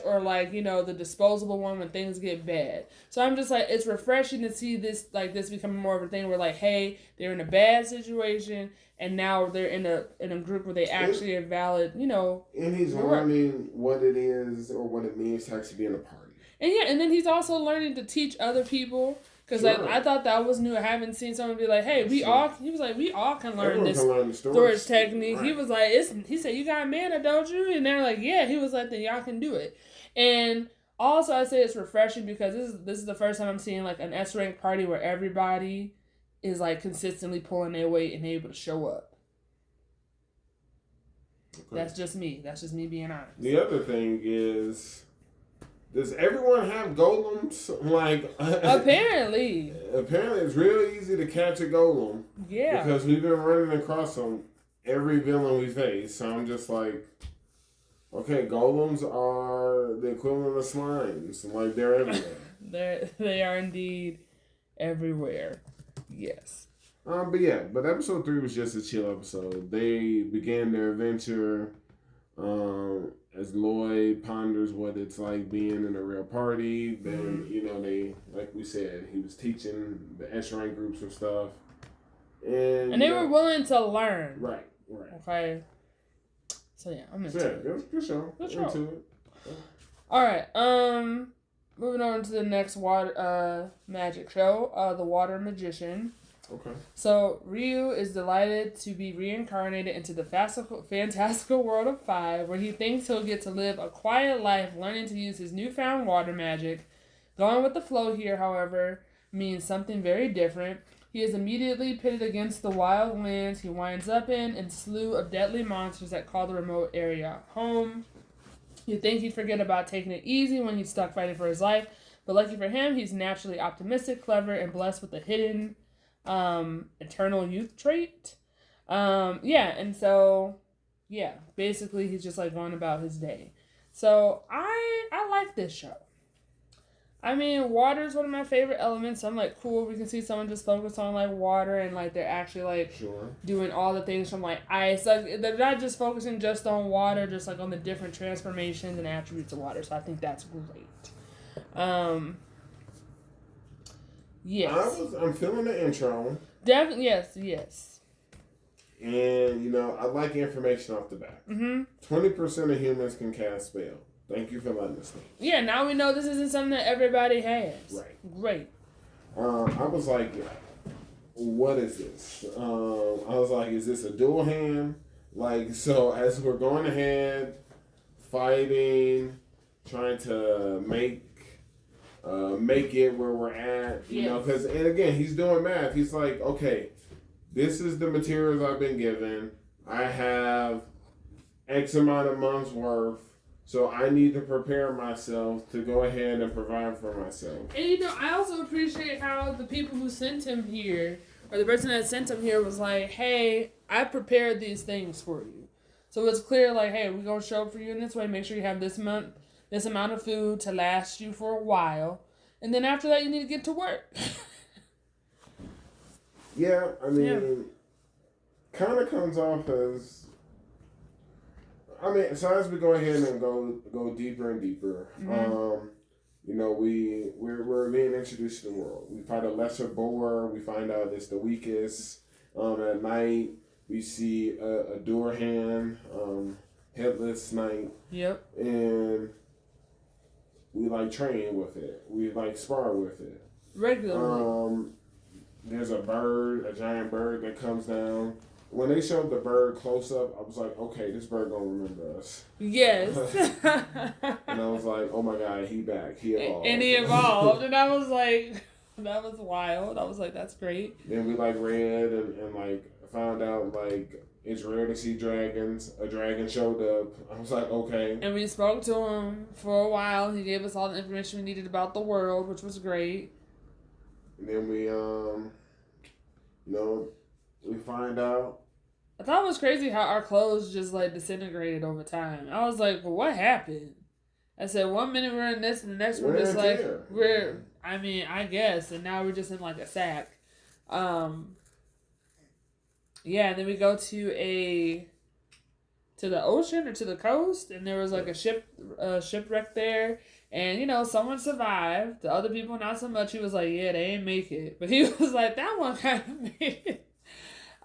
or like the disposable one when things get bad. So I'm just like, it's refreshing to see this becoming more of a thing where like, hey, they're in a bad situation. And now they're in a group where they actually are valid, And he's learning what it is or what it means to actually be in a party. And then he's also learning to teach other people. Because I thought that was new. I haven't seen someone be like, hey, we all can learn this storage technique. Right. He was like, he said, you got mana, don't you? And they're like, yeah. He was like, then y'all can do it. And also I say it's refreshing because this is the first time I'm seeing like an S-rank party where everybody is like consistently pulling their weight and able to show up. Okay. That's just me being honest. The other thing is, does everyone have golems? Like apparently it's real easy to catch a golem. Yeah. Because we've been running across them every villain we face. So I'm just like, okay, golems are the equivalent of slimes. Like they're everywhere. They are indeed everywhere. Yes. But episode 3 was just a chill episode. They began their adventure as Lloyd ponders what it's like being in a real party. Then, they, like we said, he was teaching the S-rank groups and stuff. And they were willing to learn. Right. Okay. So, yeah, I'm into it. Good show. Into it. Yeah. All right. Moving on to the next magic show, The Water Magician. Okay. So, Ryu is delighted to be reincarnated into the fantastical world of 5, where he thinks he'll get to live a quiet life learning to use his newfound water magic. Going with the flow here, however, means something very different. He is immediately pitted against the wild lands he winds up in and slew of deadly monsters that call the remote area home. You'd think he'd forget about taking it easy when he's stuck fighting for his life, but lucky for him, he's naturally optimistic, clever, and blessed with a hidden eternal youth trait. Basically he's just like going about his day. So I like this show. I mean, water is one of my favorite elements. So I'm like, cool, we can see someone just focus on like water and like they're actually like doing all the things from like ice. Like they're not just focusing just on water, just like on the different transformations and attributes of water. So I think that's great. Yes. I'm feeling the intro. Definitely, yes. And, I like information off the bat. 20% of humans can cast spell. Thank you for letting us know. Yeah, now we know this isn't something that everybody has. Right. Great. I was like, what is this? I was like, is this a dual hand? Like, so as we're going ahead, fighting, trying to make it where we're at, because, and again, he's doing math. He's like, okay, this is the materials I've been given. I have X amount of months worth, so I need to prepare myself to go ahead and provide for myself. And I also appreciate how the people who sent him here, or the person that sent him here was like, hey, I prepared these things for you. So it's clear, like, hey, we're going to show up for you in this way. Make sure you have this amount of food to last you for a while. And then after that, you need to get to work. Yeah, I mean, kind of comes off as. I mean, so as we go ahead and go deeper and deeper, you know, we're being introduced to the world. We fight a lesser boar. We find out it's the weakest. At night, we see a door hand, headless knight. Yep. And we like train with it. We like spar with it regularly. There's a giant bird that comes down. When they showed the bird close up, I was like, okay, this bird gonna remember us. Yes. And I was like, oh my god, he back. He evolved. And he evolved. And I was like, that was wild. I was like, that's great. Then we like read and like found out like it's rare to see dragons. A dragon showed up. I was like, okay. And we spoke to him for a while. He gave us all the information we needed about the world, which was great. And then we, you know, we find out. I thought it was crazy how our clothes just like disintegrated over time. I was like, well, what happened? I said, 1 minute we're in this and the next we're just like, I mean, I guess. And now we're just in like a sack. Yeah, and then we go to the ocean or to the coast, and there was like a shipwreck there, and you know someone survived. The other people not so much. He was like, yeah, they ain't make it, but he was like, that one kind of made it.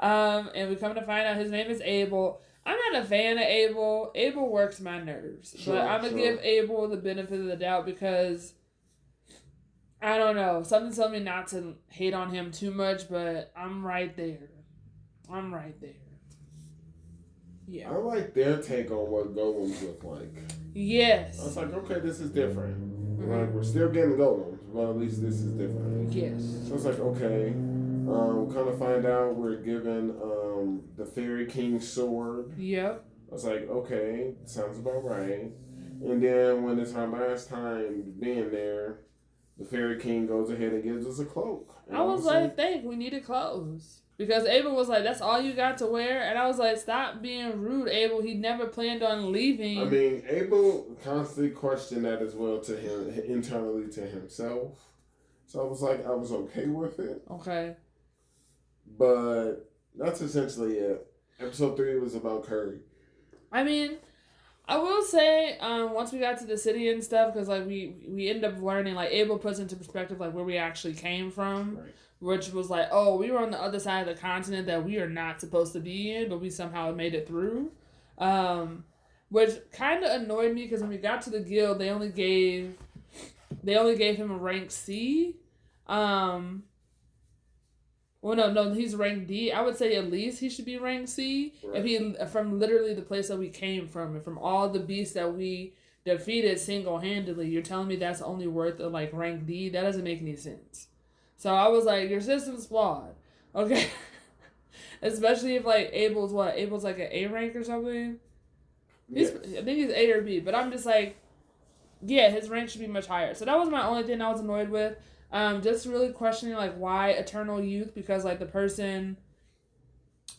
And we come to find out his name is Abel. I'm not a fan of Abel. Abel works my nerves, but I'm gonna give Abel the benefit of the doubt because I don't know. Something told me not to hate on him too much, but I'm right there. Yeah. I like their take on what golems look like. Yes. I was like, okay, this is different. Mm-hmm. Like, we're still getting golems, but at least this is different. Yes. So it's like, okay. Kind of find out we're given the Fairy King's sword. Yep. I was like, okay, sounds about right. And then when it's our last time being there, the Fairy King goes ahead and gives us a cloak. And I was like, we needed clothes. Because Abel was like, that's all you got to wear? And I was like, stop being rude, Abel. He never planned on leaving. I mean, Abel constantly questioned that as well to him, internally to himself. So I was like, I was okay with it. Okay. But that's essentially it. Episode 3 was about Curry. I mean, I will say, once we got to the city and stuff, because like we ended up learning, like Abel puts into perspective like where we actually came from. Right. Which was like, oh, we were on the other side of the continent that we are not supposed to be in, but we somehow made it through. Which kind of annoyed me because when we got to the guild, they only gave him a rank C. Well, no, he's rank D. I would say at least he should be rank C. Right. If he from literally the place that we came from and from all the beasts that we defeated single-handedly, you're telling me that's only worth a like rank D? That doesn't make any sense. So I was like, your system's flawed. Okay. Especially if like Abel's like an A rank or something. Yes. I think he's A or B, but I'm just like, yeah, his rank should be much higher. So that was my only thing I was annoyed with. Just really questioning like why eternal youth, because like the person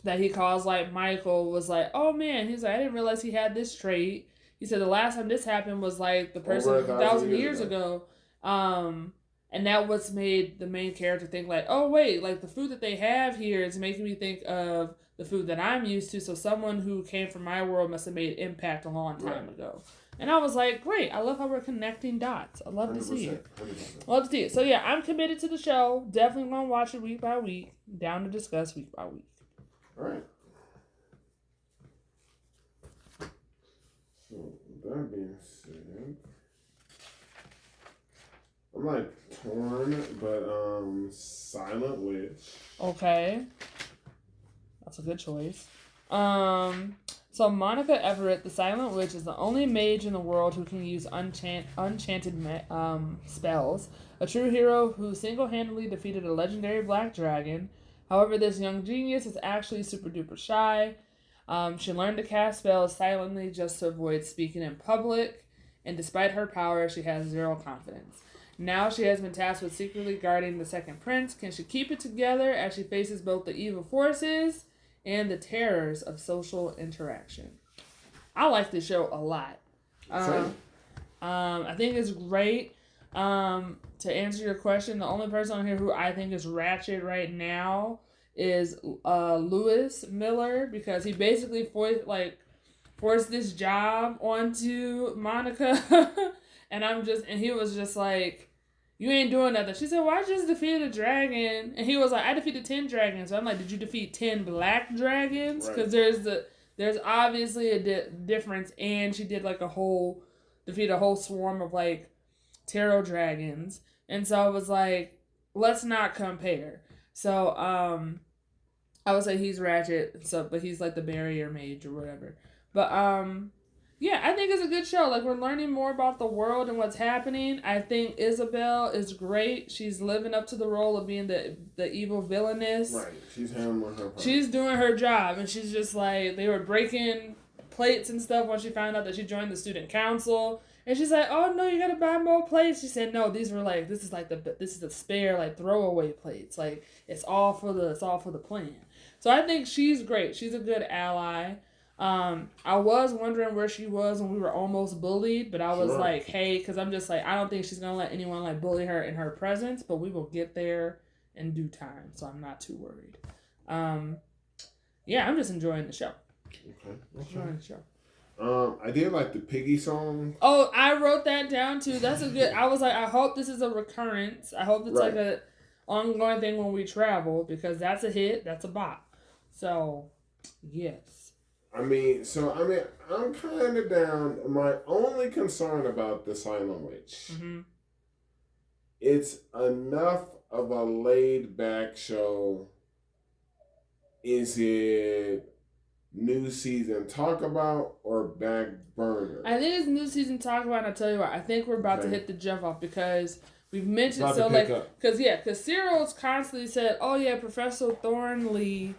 that he calls like Michael was like, oh man, he's like, I didn't realize he had this trait. He said the last time this happened was like the person 1,000 years ago. And that what's made the main character think like, oh wait, like the food that they have here is making me think of the food that I'm used to. So someone who came from my world must have made impact a long time ago. And I was like, great. I love how we're connecting dots. I love to see it. 100%. Love to see it. So yeah, I'm committed to the show. Definitely going to watch it week by week. Down to discuss week by week. All right. So that being said, I'm like torn, but Silent Witch. Okay. That's a good choice. So Monica Everett, the Silent Witch, is the only mage in the world who can use enchanted spells. A true hero who single-handedly defeated a legendary black dragon. However, this young genius is actually super duper shy. She learned to cast spells silently just to avoid speaking in public. And despite her power, she has zero confidence. Now she has been tasked with secretly guarding the second prince. Can she keep it together as she faces both the evil forces and the terrors of social interaction? I like this show a lot. I think it's great. To answer your question, the only person on here who I think is ratchet right now is Lewis Miller, because he basically forced this job onto Monica. And he was just like, you ain't doing nothing. She said, well, I just defeated a dragon. And he was like, I defeated 10 dragons. So I'm like, did you defeat 10 black dragons? Because there's obviously a difference. And she did defeat a whole swarm of like tarot dragons. And so I was like, let's not compare. So I would say he's Ratchet, but he's like the barrier mage or whatever. But yeah, I think it's a good show. Like, we're learning more about the world and what's happening. I think Isabel is great. She's living up to the role of being the evil villainess. Right. She's handling her part. She's doing her job, and she's just like, they were breaking plates and stuff when she found out that she joined the student council. And she's like, oh no, you gotta buy more plates. She said, no, these were like, this is the spare, like, throwaway plates. Like, it's all for the plan. So I think she's great. She's a good ally. I was wondering where she was when we were almost bullied, but I was like, hey, because I'm just like, I don't think she's going to let anyone like bully her in her presence, but we will get there in due time, so I'm not too worried. Yeah, I'm just enjoying the show. Okay. Enjoying the show. I did like the Piggy song. Oh, I wrote that down too. That's a good, I was like, I hope this is a recurrence. I hope it's like a ongoing thing when we travel, because that's a hit, that's a bop. So, yes. I'm kind of down. My only concern about the Silent Witch, it's enough of a laid back show. Is it new season talk about or back burner? I think it's new season talk about, and I'll tell you what, I think we're about to hit the jump off, because we've mentioned, because Cyril's constantly said, oh yeah, Professor Thornley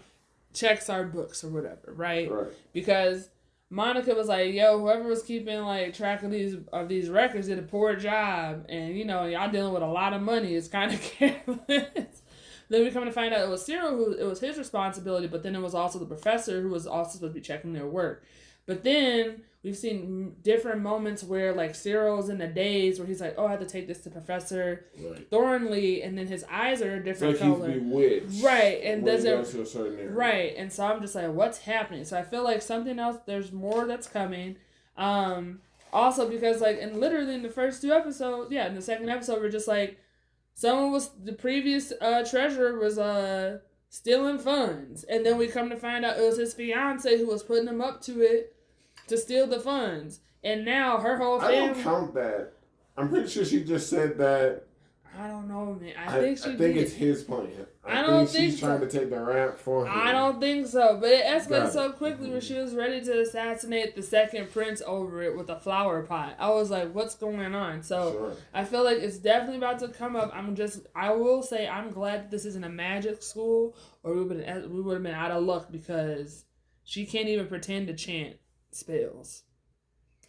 checks our books or whatever, right? Because Monica was like, yo, whoever was keeping like track of these records did a poor job, and y'all dealing with a lot of money. It's kind of careless. Then we come to find out it was Cyril it was his responsibility, but then it was also the professor who was also supposed to be checking their work. But then we've seen different moments where like Cyril's in the daze where he's like, oh, I have to take this to Professor Thornley, and then his eyes are a different color. He's bewitched. Right, and doesn't to a certain area. Right, and so I'm just like, what's happening? So I feel like something else. There's more that's coming. Also because like, and literally in the first 2 episodes, in the second episode, we're just like, the previous treasurer was stealing funds, and then we come to find out it was his fiance who was putting him up to it to steal the funds, and now her whole family. I don't count that. I'm pretty sure she just said that. I don't know, man. I think it's his plan. I think she's trying to take the rap for him. I don't think so, but it escalated so quickly when she was ready to assassinate the second prince over it with a flower pot. I was like, what's going on? So I feel like it's definitely about to come up. I will say I'm glad that this isn't a magic school, or we would have been out of luck, because she can't even pretend to chant spells.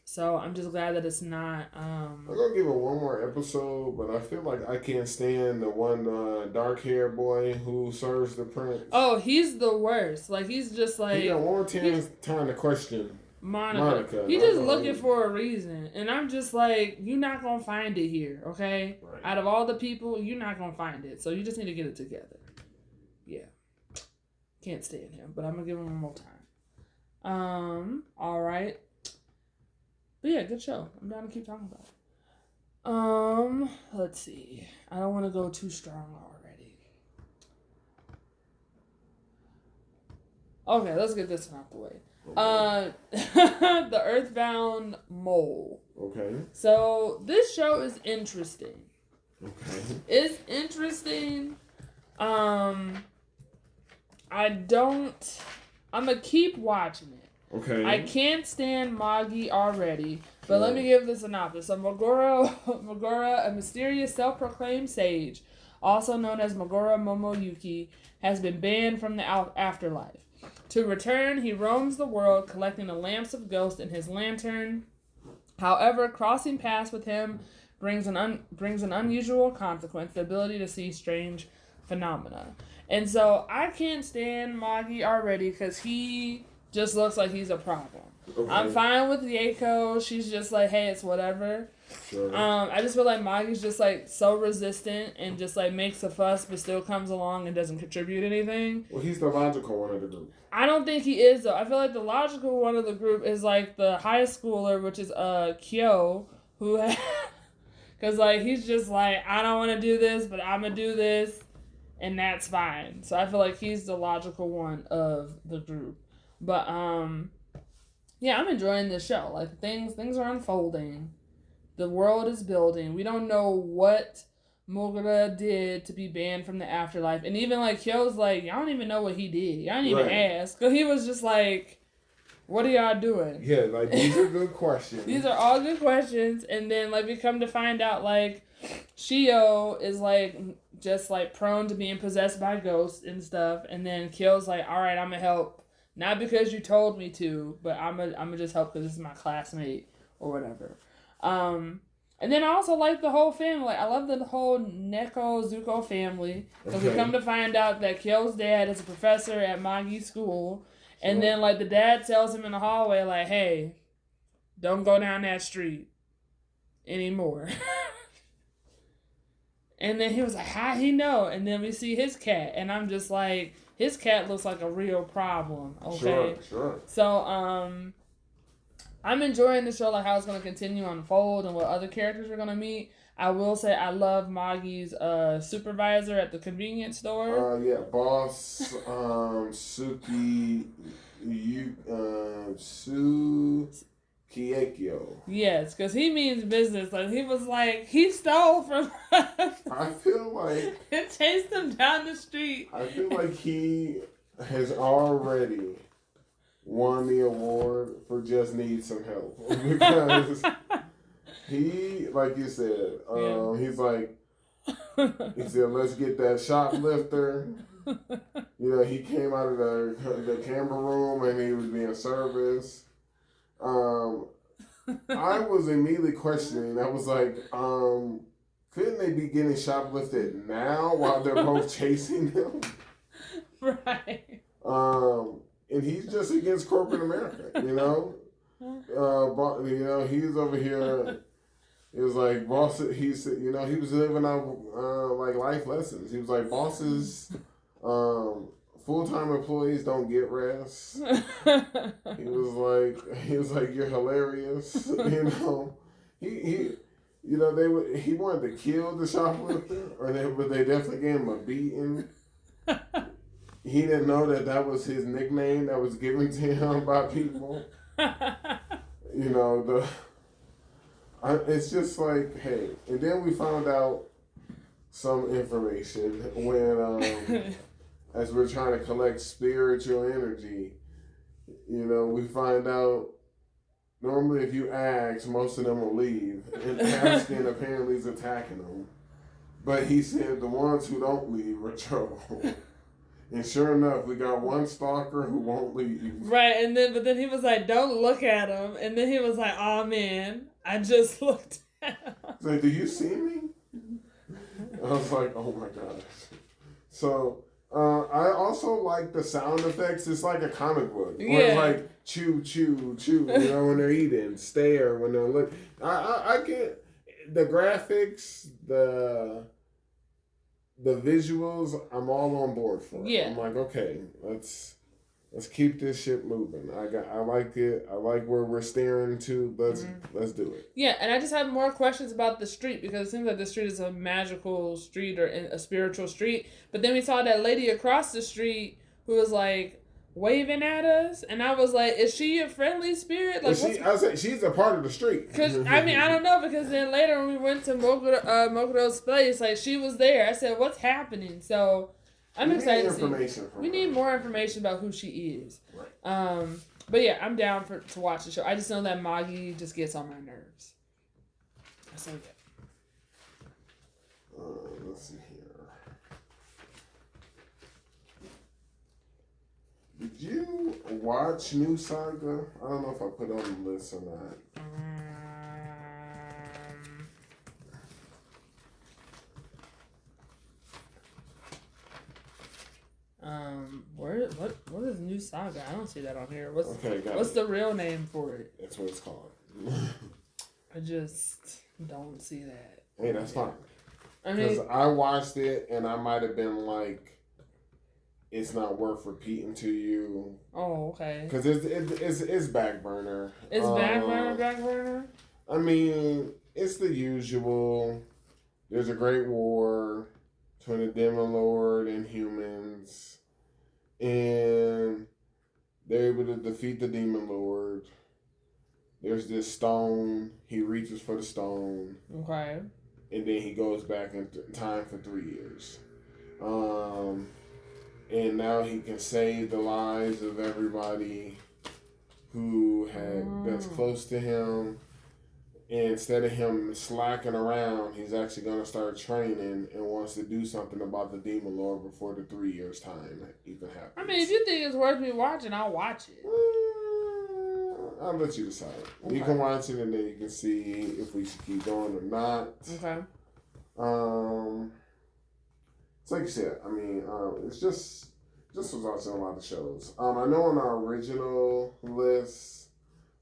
So I'm just glad that it's not. I'm gonna give it one more episode, but I feel like I can't stand the one dark-haired boy who serves the prince. Oh, he's the worst. Like, he's just like, he got one time to question Monica. He's just looking for a reason, and I'm just like, you're not gonna find it here, okay? Right. Out of all the people, you're not gonna find it. So you just need to get it together. Yeah, can't stand him, but I'm gonna give him one more time. All right. But yeah, good show. I'm down to keep talking about it. Let's see. I don't want to go too strong already. Okay, let's get this one out the way. Okay. The Earthbound Mole. Okay. So this show is interesting. Okay. It's interesting. I'm gonna keep watching it. Okay. I can't stand Magi already, but let me give the synopsis. So Megara, a mysterious self-proclaimed sage, also known as Megara Momoyuki, has been banned from the afterlife. To return, he roams the world, collecting the lamps of ghosts in his lantern. However, crossing paths with him brings an unusual consequence, the ability to see strange phenomena. And so I can't stand Magi already because he just looks like he's a problem. Okay. I'm fine with Yeiko. She's just like, hey, it's whatever. Sure. I just feel like Magi's just like so resistant and just like makes a fuss but still comes along and doesn't contribute anything. Well, he's the logical one of the group. I don't think he is though. I feel like the logical one of the group is like the high schooler, which is Kyo, who because like he's just like, I don't want to do this, but I'm gonna do this, and that's fine. So I feel like he's the logical one of the group. But yeah, I'm enjoying this show. Like things are unfolding. The world is building. We don't know what Mogura did to be banned from the afterlife. And even like Kyo's like, y'all don't even know what he did. Y'all didn't even ask. Because he was just like, what are y'all doing? Yeah, like these are good questions. These are all good questions. And then like we come to find out like Shio is like just like prone to being possessed by ghosts and stuff. And then Kyo's like, all right, I'm going to help. Not because you told me to, but I'm gonna just help because this is my classmate or whatever. And then I also like the whole family. Like, I love the whole Neko Zuko family. Because we come to find out that Kyo's dad is a professor at Magi's school. Sure. And then, like, the dad tells him in the hallway, like, hey, don't go down that street anymore. And then he was like, how he know? And then we see his cat. And I'm just like, his cat looks like a real problem. Okay? Sure. So, I'm enjoying the show, like how it's going to continue to unfold and what other characters we're going to meet. I will say I love Magi's supervisor at the convenience store. Yeah, boss, Suki, Kiekyo. Yes, because he means business. Like, he was like, he stole from us. I feel like... and chased him down the street. I feel like he has already... won the award for just need some help because he, like you said, he's like, he said, let's get that shoplifter. You know, he came out of the camera room and he was being service. I was immediately questioning. I was like, couldn't they be getting shoplifted now while they're both chasing him? Right. And he's just against corporate America, you know? He's over here. It was like, boss, he said, you know, he was living out, like, life lessons. He was like, bosses, full-time employees don't get rest. He was like, you're hilarious, you know? He wanted to kill the shoplifter, but they definitely gave him a beating. He didn't know that was his nickname that was given to him by people. You know, it's just like, hey. And then we found out some information when, as we're trying to collect spiritual energy, you know, we find out normally if you ask, most of them will leave. And asking apparently is attacking them. But he said the ones who don't leave are trouble. And sure enough, we got one stalker who won't leave. Right, but then he was like, don't look at him. And then he was like, oh man, I just looked at him. He's like, do you see me? I was like, oh my gosh. So, I also like the sound effects. It's like a comic book. Where it's like, chew, chew, chew, you know, when they're eating, stare, when they're looking. I get the graphics, the visuals, I'm all on board for it. Yeah. I'm like, okay, let's keep this shit moving. I like it. I like where we're steering to. Let's do it. Yeah, and I just have more questions about the street because it seems like the street is a magical street or a spiritual street. But then we saw that lady across the street who was like waving at us, and I was like, is she a friendly spirit? Like, I was like, she's a part of the street. Because I don't know, because then later when we went to Mokuro's place, like, she was there. I said, what's happening? So I'm excited to see. We need more information about who she is. Right. But yeah, I'm down to watch the show. I just know that Magi just gets on my nerves. So yeah. Let's see here. Did you watch New Saga? I don't know if I put it on the list or not. What is New Saga? I don't see that on here. What's the real name for it? That's what it's called. I just don't see that. Hey, that's fine. I mean, because I watched it and I might have been like, it's not worth repeating to you. Oh, okay. Because it's back burner. It's back burner. I mean, it's the usual. There's a great war between the Demon Lord and humans, and they're able to defeat the Demon Lord. There's this stone. He reaches for the stone. Okay. And then he goes back in time for 3 years. And now he can save the lives of everybody who that's close to him. And instead of him slacking around, he's actually going to start training and wants to do something about the Demon Lord before the 3 years' time even happens. I mean, if you think it's worth me watching, I'll watch it. I'll let you decide. Okay. You can watch it and then you can see if we should keep going or not. Okay. It's like you said. I mean, it's just was watching a lot of shows. I know on our original list,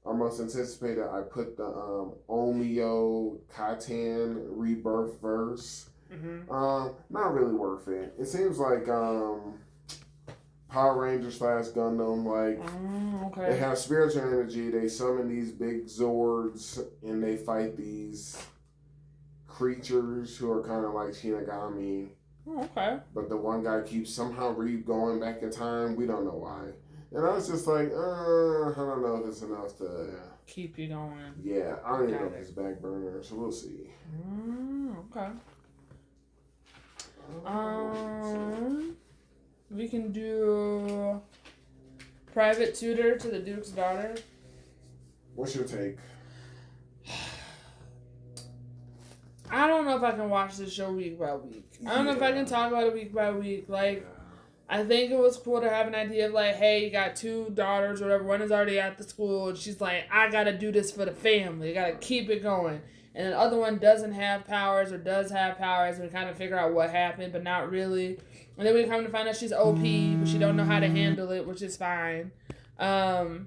our most anticipated, I put the Omio Katan Rebirth verse. Mm-hmm. Not really worth it. It seems like Power Rangers / Gundam, like okay. They have spiritual energy. They summon these big Zords and they fight these creatures who are kind of like Shinigami. Oh, okay. But the one guy keeps somehow going back in time. We don't know why. And I was just like, I don't know if it's enough to keep you going. Yeah, I don't even know if it's back burner, so we'll see. Okay. We can do Private Tutor to the Duke's Daughter. What's your take? I don't know if I can watch this show week by week. I don't know if I can talk about it week by week. Like, I think it was cool to have an idea of like, hey, you got 2 daughters or whatever. One is already at the school, and she's like, I gotta do this for the family. I gotta keep it going. And the other one doesn't have powers or does have powers, and we kind of figure out what happened, but not really. And then we come to find out she's OP, but she don't know how to handle it, which is fine. But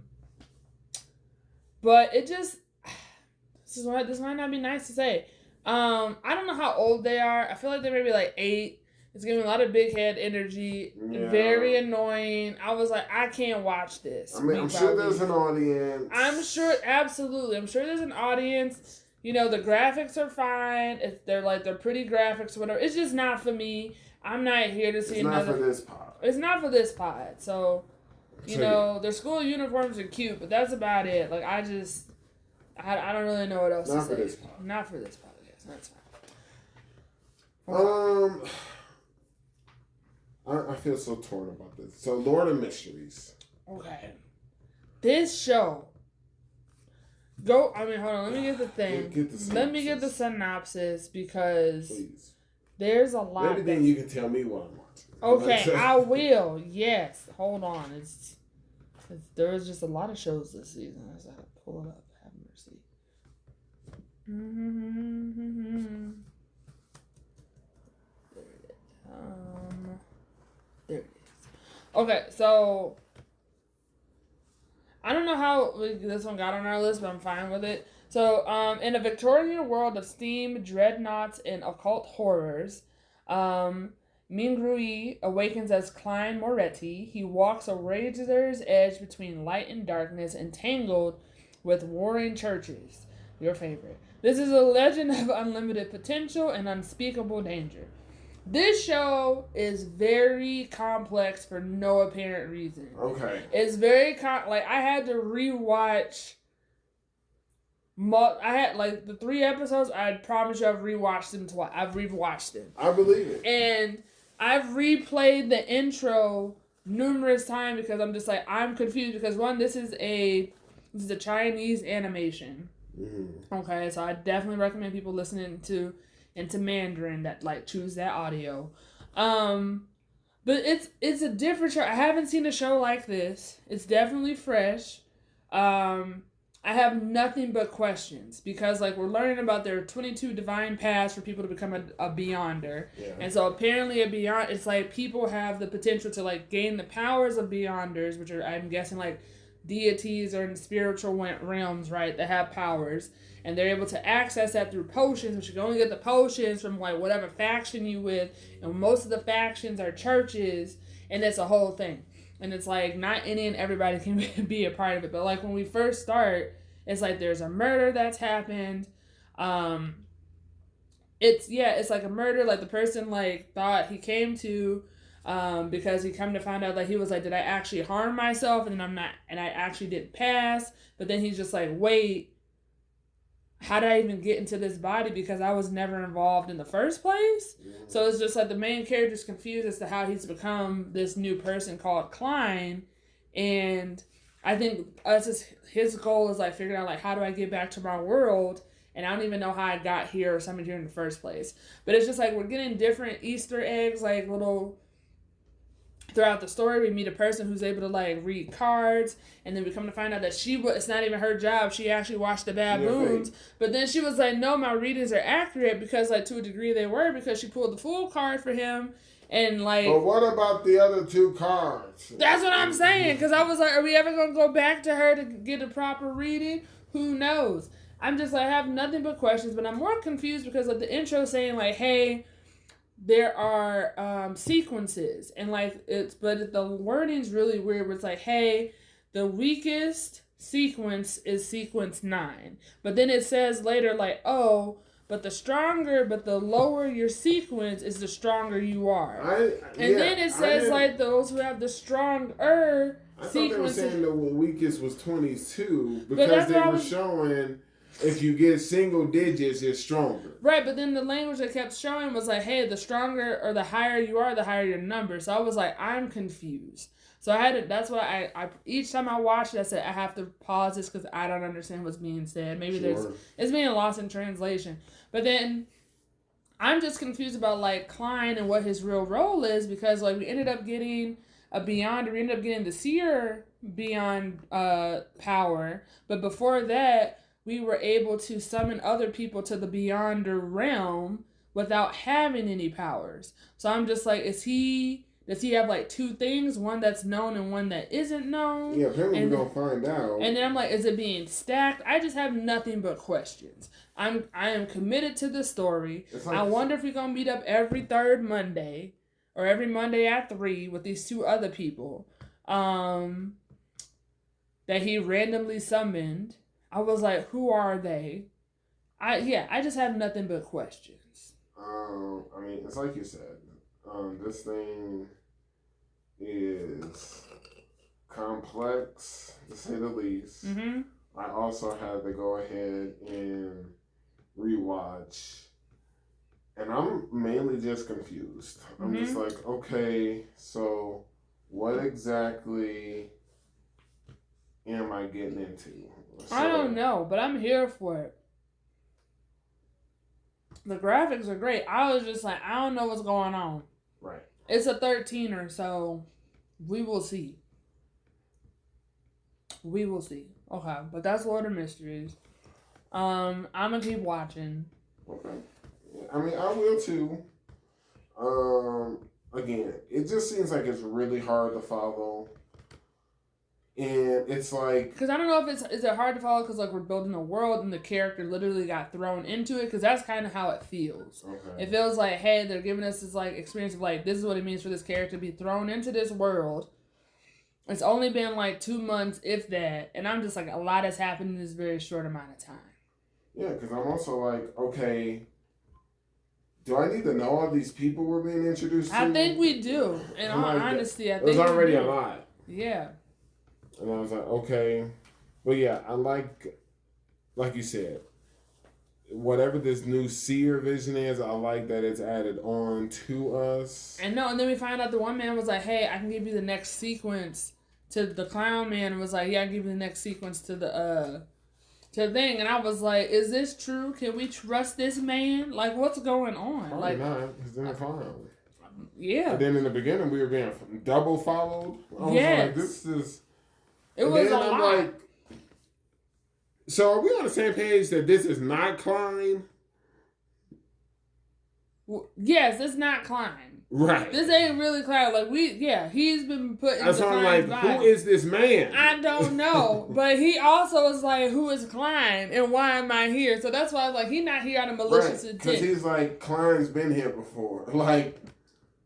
it just, this might not be nice to say. I don't know how old they are. I feel like they're maybe like 8. It's giving a lot of big head energy. Yeah. Very annoying. I was like, I can't watch this. I mean, I'm sure there's an audience. I'm sure, absolutely. I'm sure there's an audience. You know, the graphics are fine. They're pretty graphics or whatever. It's just not for me. I'm not here to see another. It's not for this pod. It's not for this pod. So, you know, their school uniforms are cute, but that's about it. Like, I don't really know what else to say. Not for this pod. Not for this pod. That's fine. I feel so torn about this. So, Lord of Mysteries. Okay. This show. Hold on. Let me get the thing. Let me get the synopsis because there's a lot. Maybe then you can tell me what I'm watching. Okay, I will. Yes. Hold on. There was just a lot of shows this season. I just gotta pull it up. Have mercy. There it is. Okay, so I don't know how this one got on our list, but I'm fine with it. So, in a Victorian world of steam, dreadnoughts, and occult horrors, Mingrui awakens as Klein Moretti. He walks a razor's edge between light and darkness, entangled with warring churches. Your favorite. This is a legend of unlimited potential and unspeakable danger. This show is very complex for no apparent reason. Okay. It's very I had to rewatch. I had the 3 episodes. I promise you, I've rewatched them twice. I've rewatched them. I believe it. And I've replayed the intro numerous times because I'm just like, I'm confused because this is a Chinese animation. Mm-hmm. Okay, so I definitely recommend people listening into Mandarin that choose that audio. But it's a different show. I haven't seen a show like this. It's definitely fresh. I have nothing but questions because, like, we're learning about there are 22 divine paths for people to become a beyonder. Yeah. And so apparently it's like people have the potential to, like, gain the powers of beyonders, which are, I'm guessing, like, deities or in spiritual realms, right, that have powers. And they're able to access that through potions, which you can only get the potions from, like, whatever faction you with. And most of the factions are churches, and it's a whole thing. And it's like not any and everybody can be a part of it. But like when we first start, it's like there's a murder that's happened. It's like a murder. Like the person like thought he came to because he come to find out that he was like, did I actually harm myself? And I'm not, and I actually didn't pass. But then he's just like, wait, how did I even get into this body? Because I was never involved in the first place. Mm-hmm. So it's just like the main character's confused as to how he's become this new person called Klein. And I think his goal is like figuring out like, how do I get back to my world? And I don't even know how I got here or summoned here in the first place. But it's just like we're getting different Easter eggs, like little... Throughout the story, we meet a person who's able to like read cards, and then we come to find out that it's not even her job. She actually watched the baboons, but then she was like, "No, my readings are accurate because, like, to a degree, they were because she pulled the full card for him." And like, but what about the other 2 cards? That's what I'm saying. Because I was like, "Are we ever gonna go back to her to get a proper reading? Who knows?" I'm just like, I have nothing but questions, but I'm more confused because like the intro saying like, "Hey, there are sequences," and like but the wording's really weird. Where it's like, hey, the weakest sequence is sequence 9, but then it says later like, oh, but the lower your sequence is, the stronger you are. Then it says like those who have the stronger sequences. I thought they were saying the weakest was 22 because they were showing. If you get single digits, it's stronger. Right, but then the language that kept showing was like, hey, the stronger or the higher you are, the higher your number. So I was like, I'm confused. So I had to, that's why I each time I watched it, I said, I have to pause this because I don't understand what's being said. Maybe it's being lost in translation. But then I'm just confused about like Klein and what his real role is because like we ended up getting we ended up getting the seer beyond power. But before that, we were able to summon other people to the Beyonder realm without having any powers. So I'm just like, does he have like 2 things? One that's known and one that isn't known? Yeah, apparently we're going to find out. And then I'm like, is it being stacked? I just have nothing but questions. I am committed to the story. Like, I wonder if we're going to meet up every 3rd Monday or every Monday at 3 with these 2 other people that he randomly summoned. I was like, who are they? I just have nothing but questions. I mean, it's like you said. This thing is complex, to say the least. Mm-hmm. I also had to go ahead and rewatch. And I'm mainly just confused. I'm just like, okay, so what exactly am I getting into? So, I don't know, but I'm here for it. The graphics are great. I was just like, I don't know what's going on. Right. It's a 13er, so we will see. We will see. Okay, but that's Lord of Mysteries. I'm gonna keep watching. Okay. I mean, I will too. Again, it just seems like it's really hard to follow. And it's like... Because I don't know if is it hard to follow because like we're building a world and the character literally got thrown into it, because that's kind of how it feels. Okay. It feels like, hey, they're giving us this like experience of like, this is what it means for this character to be thrown into this world. It's only been like 2 months, if that, and I'm just like, a lot has happened in this very short amount of time. Yeah, because I'm also like, okay, do I need to know all these people we're being introduced to? I think we do. In all honesty, I think it was already a lot. Yeah. And I was like, okay. But yeah, I like you said, whatever this new seer vision is, I like that it's added on to us. And then we find out the one man was like, hey, I can give you the next sequence to the clown man, and was like, yeah, I can give you the next sequence to the thing. And I was like, is this true? Can we trust this man? Like, what's going on? Probably like, not, because then it followed. Yeah. And then in the beginning, we were being double followed. I was like, this is... It was a lot. Like, So are we on the same page that this is not Klein? Yes, it's not Klein. Right. This ain't really Klein. Like he's been put in so I'm like, who is this man? I don't know. But he also is like, who is Klein and why am I here? So that's why I was like, he's not here out of malicious intent. Because he's like, Klein's been here before. Like,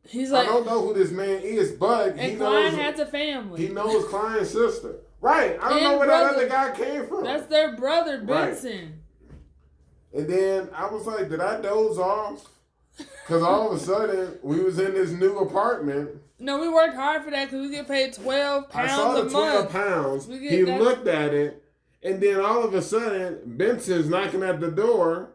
he's like, I don't know who this man is, but and Klein has a family. He knows Klein's sister. Right. I don't know where that other guy came from. That's their brother, Benson. Right. And then I was like, did I doze off? Because all of a sudden, we was in this new apartment. No, we worked hard for that because we get paid £12 a month. I saw the £12. He looked at it, and then all of a sudden, Benson's knocking at the door,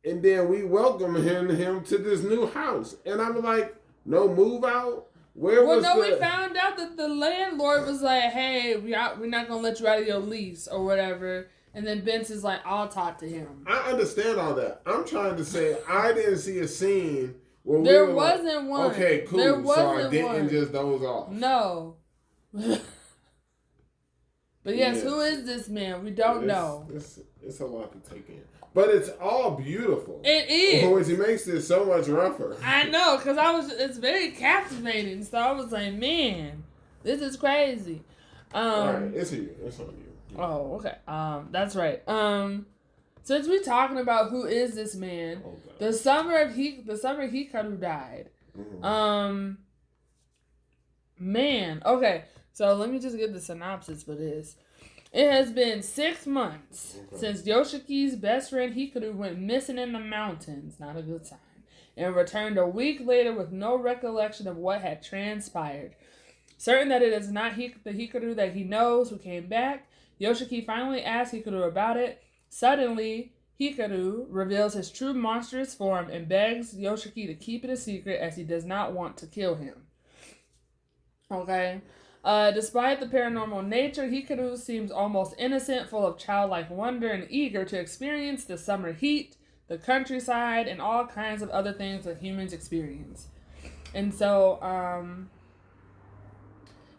and then we welcome him to this new house. And I'm like, no move out? We found out that the landlord was like, hey, we're not going to let you out of your lease or whatever. And then Benson's like, I'll talk to him. I understand all that. I'm trying to say I didn't see a scene where there wasn't one. Okay, cool. There wasn't so I didn't just doze off. No. But yes, who is this man? We don't know. It's a lot to take in. But it's all beautiful. It is. Which makes it so much rougher. I know, because it's very captivating. So I was like, man, this is crazy. All right, it's you. It's on you. Oh, okay. That's right. Since we're talking about who is this man, the summer Hikaru died. Mm-hmm. Man. Okay. So let me just get the synopsis for this. It has been 6 months since Yoshiki's best friend Hikaru went missing in the mountains. Not a good sign. And returned a week later with no recollection of what had transpired. Certain that it is not the Hikaru that he knows who came back, Yoshiki finally asks Hikaru about it. Suddenly, Hikaru reveals his true monstrous form and begs Yoshiki to keep it a secret as he does not want to kill him. Okay. Despite the paranormal nature, Hikaru seems almost innocent, full of childlike wonder, and eager to experience the summer heat, the countryside, and all kinds of other things that humans experience. And so,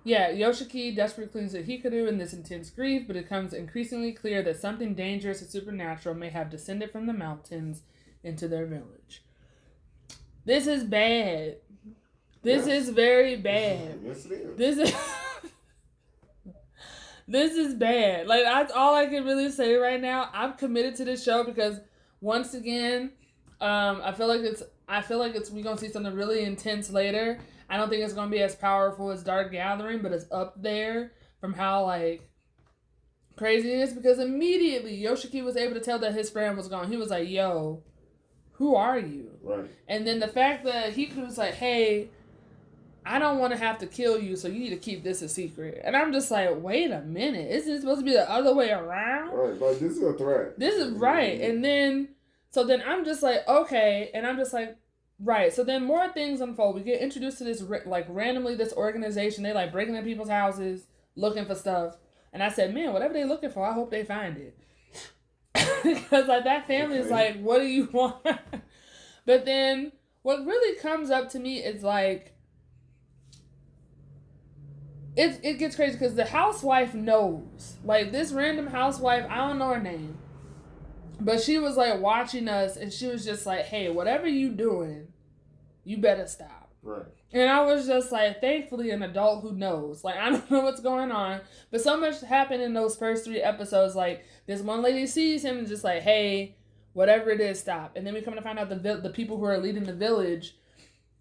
Yoshiki desperately clings to Hikaru in this intense grief, but it becomes increasingly clear that something dangerous and supernatural may have descended from the mountains into their village. This is bad. This is very bad. Yes, it is. This is bad. Like, that's all I can really say right now. I'm committed to this show because, once again, I feel like we're gonna see something really intense later. I don't think it's going to be as powerful as Dark Gathering, but it's up there from how, like, crazy it is. Because immediately, Yoshiki was able to tell that his friend was gone. He was like, yo, who are you? Right. And then the fact that Hikaru was like, hey, I don't want to have to kill you, so you need to keep this a secret. And I'm just like, wait a minute. Isn't it supposed to be the other way around? Right, like, this is a threat. This is right. And then I'm just like, okay. And I'm just like, right. So then more things unfold. We get introduced to this, like, randomly, this organization. They, like, breaking into people's houses, looking for stuff. And I said, man, whatever they're looking for, I hope they find it. Because, like, that family is like, what do you want? But then what really comes up to me is, like, it gets crazy because the housewife knows. Like, this random housewife, I don't know her name. But she was, like, watching us, and she was just like, hey, whatever you doing, you better stop. Right. And I was just like, thankfully, an adult who knows. Like, I don't know what's going on. But so much happened in those first 3 episodes. Like, this one lady sees him and just like, hey, whatever it is, stop. And then we come to find out the people who are leading the village,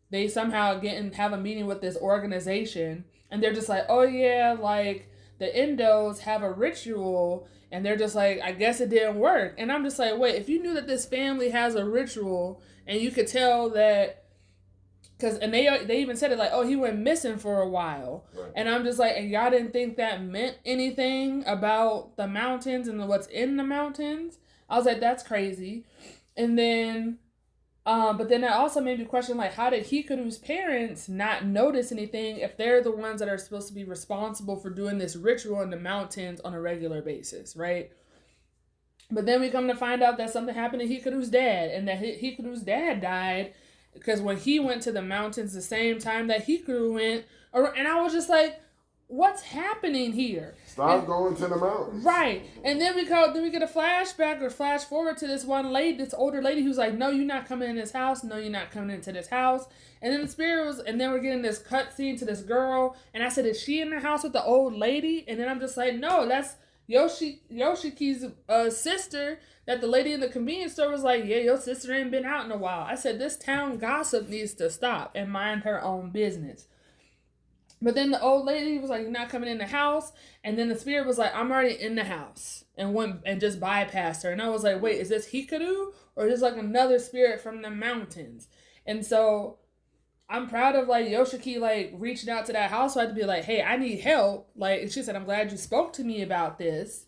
they somehow have a meeting with this organization. And they're just like, oh, yeah, like, the Endos have a ritual. And they're just like, I guess it didn't work. And I'm just like, wait, if you knew that this family has a ritual and you could tell that, and they even said it like, oh, he went missing for a while. Right. And I'm just like, and y'all didn't think that meant anything about the mountains and what's in the mountains? I was like, that's crazy. And then, but then that also made me question, like, how did Hikaru's parents not notice anything if they're the ones that are supposed to be responsible for doing this ritual in the mountains on a regular basis, right? But then we come to find out that something happened to Hikaru's dad, and that Hikaru's dad died because when he went to the mountains the same time that Hikaru went, and I was just like, what's happening here? Stop going to the mountains. Right. And then we get a flashback or flash forward to this one lady, this older lady who's like, no, you're not coming in this house. No, you're not coming into this house. And then the spirit was, and then we're getting this cut scene to this girl. And I said, is she in the house with the old lady? And then I'm just like, no, that's Yoshiki's sister. That the lady in the convenience store was like, yeah, your sister ain't been out in a while. I said, this town gossip needs to stop and mind her own business. But then the old lady was like, you're not coming in the house. And then the spirit was like, I'm already in the house. And went and just bypassed her. And I was like, wait, is this Hikaru? Or is this like another spirit from the mountains? And so I'm proud of like Yoshiki like reaching out to that house. So I had to be like, hey, I need help. Like, and she said, I'm glad you spoke to me about this.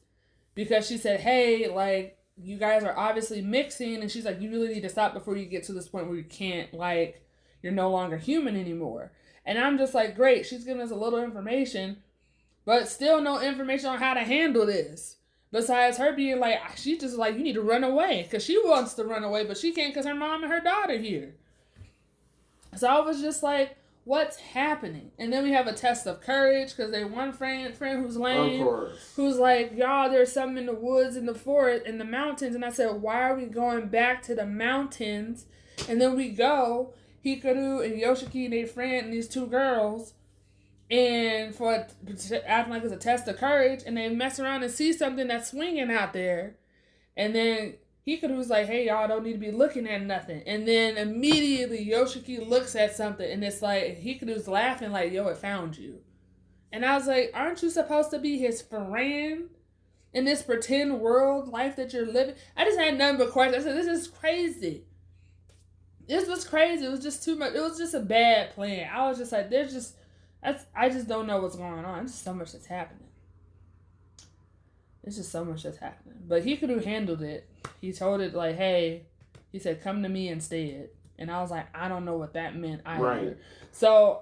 Because she said, hey, like, you guys are obviously mixing. And she's like, you really need to stop before you get to this point where you can't, like, you're no longer human anymore. And I'm just like, great, she's giving us a little information, but still no information on how to handle this. Besides her being like, she's just like, you need to run away. Because she wants to run away, but she can't because her mom and her daughter here. So I was just like, what's happening? And then we have a test of courage because they one friend who's lame, who's like, y'all, there's something in the woods, in the forest, in the mountains. And I said, why are we going back to the mountains? And then we go, Hikaru and Yoshiki and their friend and these two girls, and for acting like it's a test of courage, and they mess around and see something that's swinging out there, and then Hikaru's like, hey, y'all don't need to be looking at nothing, and then immediately Yoshiki looks at something, and it's like, Hikaru's laughing like, yo, it found you. And I was like, aren't you supposed to be his friend in this pretend world life that you're living? I just had nothing but questions. I said, this is crazy. This was crazy. It was just too much. It was just a bad plan. I was just like, I just don't know what's going on. There's just so much that's happening. There's just so much that's happening. But Hikaru handled it. He told it like, hey, he said, come to me instead. And I was like, I don't know what that meant either. Right. So,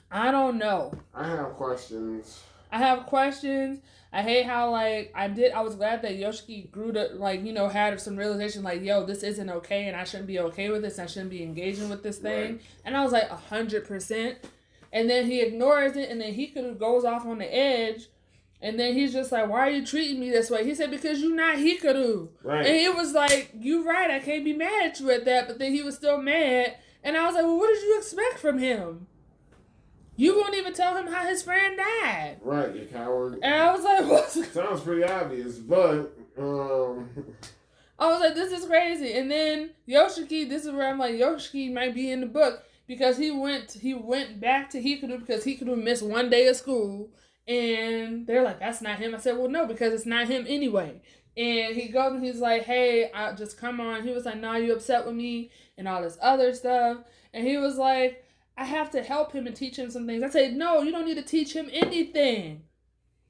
I don't know. I have questions. I hate how, like, I was glad that Yoshiki grew to, like, you know, had some realization, like, yo, this isn't okay, and I shouldn't be okay with this, and I shouldn't be engaging with this thing. Right. And I was like, 100%. And then he ignores it, and then Hikaru goes off on the edge, and then he's just like, why are you treating me this way? He said, because you're not Hikaru. Right. And it was like, you right, I can't be mad at you at that, but then he was still mad, and I was like, well, what did you expect from him? You won't even tell him how his friend died. Right, you coward. And I was like, what? Sounds pretty obvious, but, I was like, this is crazy. And then Yoshiki, this is where I'm like, Yoshiki might be in the book because he went back to Hikaru because Hikaru missed one day of school. And they're like, that's not him. I said, well, no, because it's not him anyway. And he goes and he's like, hey, just come on. He was like, nah, you upset with me and all this other stuff. And he was like, I have to help him and teach him some things. I said, no, you don't need to teach him anything.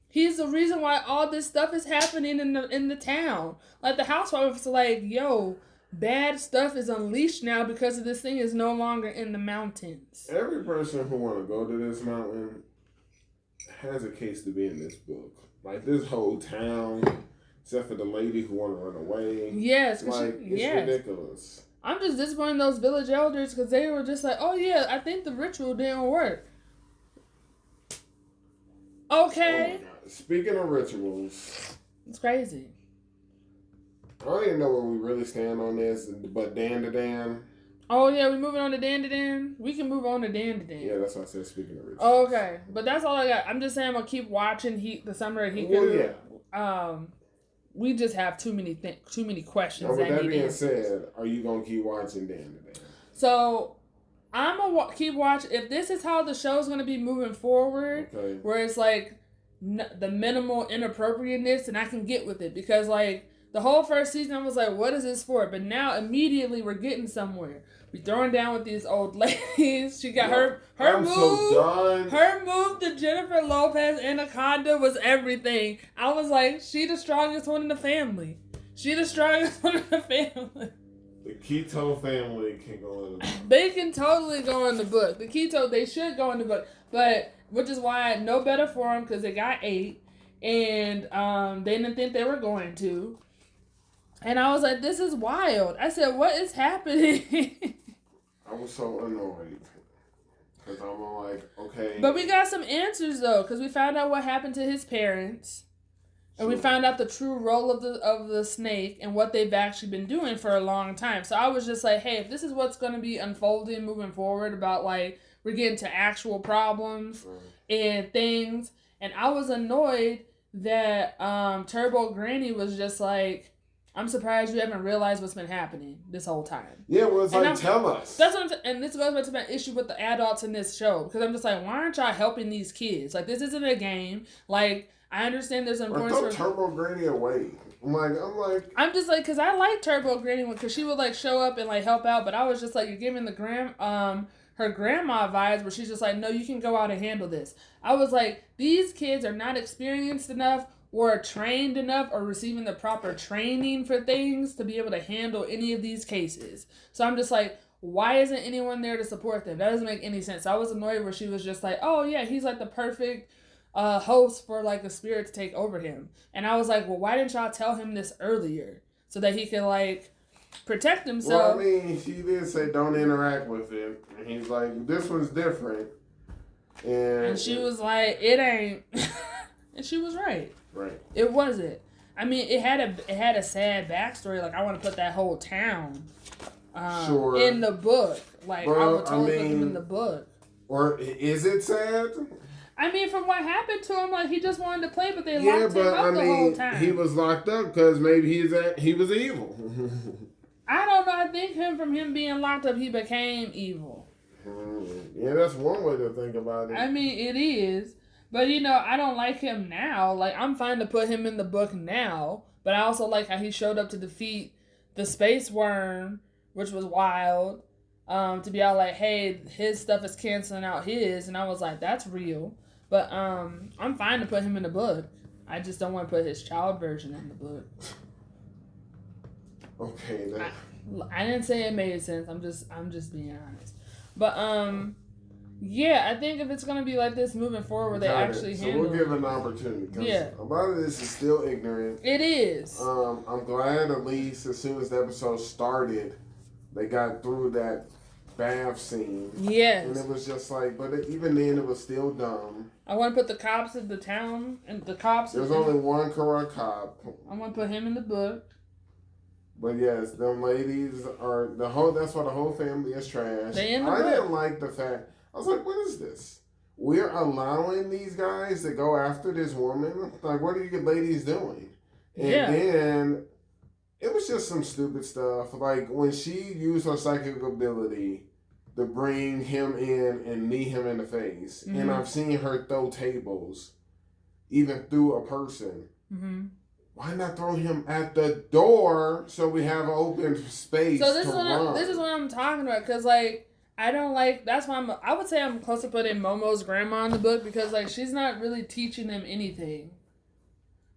He's the reason why all this stuff is happening in the town. Like, the housewife was like, yo, bad stuff is unleashed now because of this thing is no longer in the mountains. Every person who want to go to this mountain has a case to be in this book. Like, this whole town, except for the lady who want to run away. Yes. Like, it's ridiculous. I'm just disappointed in those village elders because they were just like, oh yeah, I think the ritual didn't work. Okay. Oh my God. Speaking of rituals. It's crazy. I don't even know where we really stand on this, but Dan to Dan. Oh yeah, we moving on to Dan to Dan? We can move on to Dan to Dan. Yeah, that's what I said, speaking of rituals. Oh, okay. But that's all I got. I'm just saying I'm going to keep watching the Summer of Hikaru. Well, yeah. We just have too many questions. Now, with that being said, are you going to keep watching Dan to Dan? So, I'm going to keep watching. If this is how the show's going to be moving forward, okay, where it's like the minimal inappropriateness, and I can get with it. Because, like, the whole first season, I was like, what is this for? But now, immediately, we're getting somewhere. We throwing down with these old ladies. She got her move. So done. Her move to Jennifer Lopez Anaconda was everything. I was like, she the strongest one in the family. The Keto family can go in the book. They can totally go in the book. They should go in the book. But, which is why no better for them because they got 8. And they didn't think they were going to. And I was like, this is wild. I said, what is happening? I was so annoyed. Because I'm like, okay. But we got some answers though, because we found out what happened to his parents. And we found out the true role of the snake and what they've actually been doing for a long time. So I was just like, hey, if this is what's going to be unfolding moving forward about, like, we're getting to actual problems and things. And I was annoyed that Turbo Granny was just like, I'm surprised you haven't realized what's been happening this whole time. Yeah, well, it's like, tell us. That's what and this goes back to my issue with the adults in this show. Because I'm just like, why aren't y'all helping these kids? Like, this isn't a game. Like, I understand there's importance for Turbo Granny away. I'm just like, because I like Turbo Granny because she would like show up and like help out, but I was just like, you're giving the her grandma vibes where she's just like, no, you can go out and handle this. I was like, these kids are not experienced enough or trained enough or receiving the proper training for things to be able to handle any of these cases. So I'm just like, why isn't anyone there to support them? That doesn't make any sense. I was annoyed where she was just like, oh yeah, he's like the perfect host for like the spirit to take over him. And I was like, well, why didn't y'all tell him this earlier so that he could like protect himself? Well, I mean, she did say don't interact with it. And he's like, this one's different. And she was like, it ain't. And she was right. Right. It wasn't. I mean, it had a sad backstory. Like, I want to put that whole town in the book. Like, I would totally put them in the book. Or is it sad? I mean, from what happened to him, like, he just wanted to play, but they locked him up the whole time. He was locked up because maybe he was evil. I don't know. I think from him being locked up, he became evil. Yeah, that's one way to think about it. I mean, it is. But, you know, I don't like him now. Like, I'm fine to put him in the book now. But I also like how he showed up to defeat the space worm, which was wild. To be all like, hey, his stuff is canceling out his. And I was like, that's real. But I'm fine to put him in the book. I just don't want to put his child version in the book. Okay, then. I didn't say it made sense. I'm just being honest. But yeah, I think if it's gonna be like this moving forward, they actually handle. So we'll give it an opportunity. Yeah. A lot of this is still ignorant. It is. I'm glad at least as soon as the episode started, they got through that bath scene. Yes. And it was just like, but even then, it was still dumb. I want to put the cops in the town and the cops. There's only one corrupt cop. I want to put him in the book. But yes, them ladies are that's why the whole family is trash. They in the book. Didn't like the fact. I was like, what is this? We're allowing these guys to go after this woman? Like, what are you ladies doing? And then it was just some stupid stuff. Like, when she used her psychic ability to bring him in and knee him in the face, and I've seen her throw tables, even through a person. Mm-hmm. Why not throw him at the door so we have open space so this to run? This is what I'm talking about, because, like, I don't like, that's why I would say I'm close to putting Momo's grandma in the book, because, like, she's not really teaching them anything.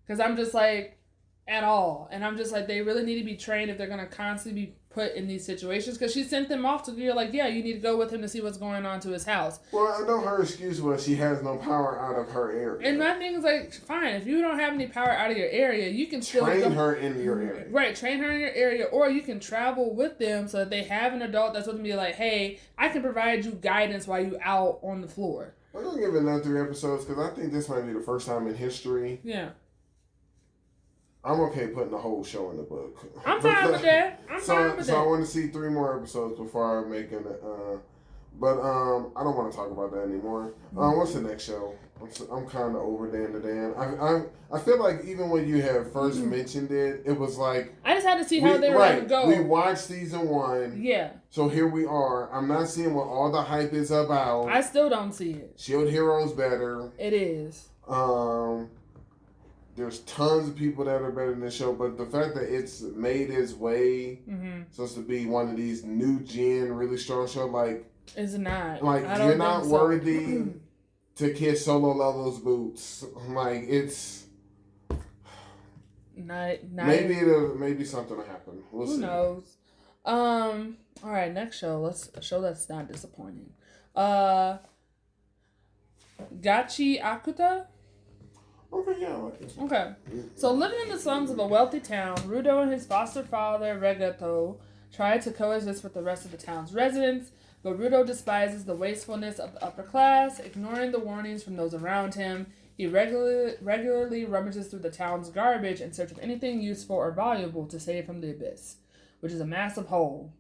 Because I'm just like, at all. And I'm just like, they really need to be trained if they're going to constantly be put in these situations. Because she sent them off to be like, yeah, you need to go with him to see what's going on to his house. Well, I know her excuse was she has no power out of her area. And my thing is like, fine, if you don't have any power out of your area, you can still train her in your area. Right, train her in your area, or you can travel with them so that they have an adult that's going to be like, hey, I can provide you guidance while you out on the floor. We're going to give it another 3 episodes because I think this might be the first time in history. Yeah. I'm okay putting the whole show in the book. I'm fine with that. So I want to see 3 more episodes before I make it. But I don't want to talk about that anymore. What's the next show? I'm kind of over Dan to Dan. I feel like even when you had first mentioned it, it was like I just had to see how they were going to go. We watched season 1. Yeah. So here we are. I'm not seeing what all the hype is about. I still don't see it. Shield Hero's better. It is. There's tons of people that are better than this show, but the fact that it's made its way supposed to be one of these new gen, really strong shows, like it's not. Like you're not worthy to kiss Solo Level's boots. Like it's not maybe something will happen. We'll see. Who knows? All right, next show. A show that's not disappointing. Gachi Akuta. Okay, yeah, I like this. Okay. So, living in the slums of a wealthy town, Rudo and his foster father, Regato, try to coexist with the rest of the town's residents, But Rudo despises the wastefulness of the upper class, ignoring the warnings from those around him. He regularly rummages through the town's garbage in search of anything useful or valuable to save from the abyss, which is a massive hole.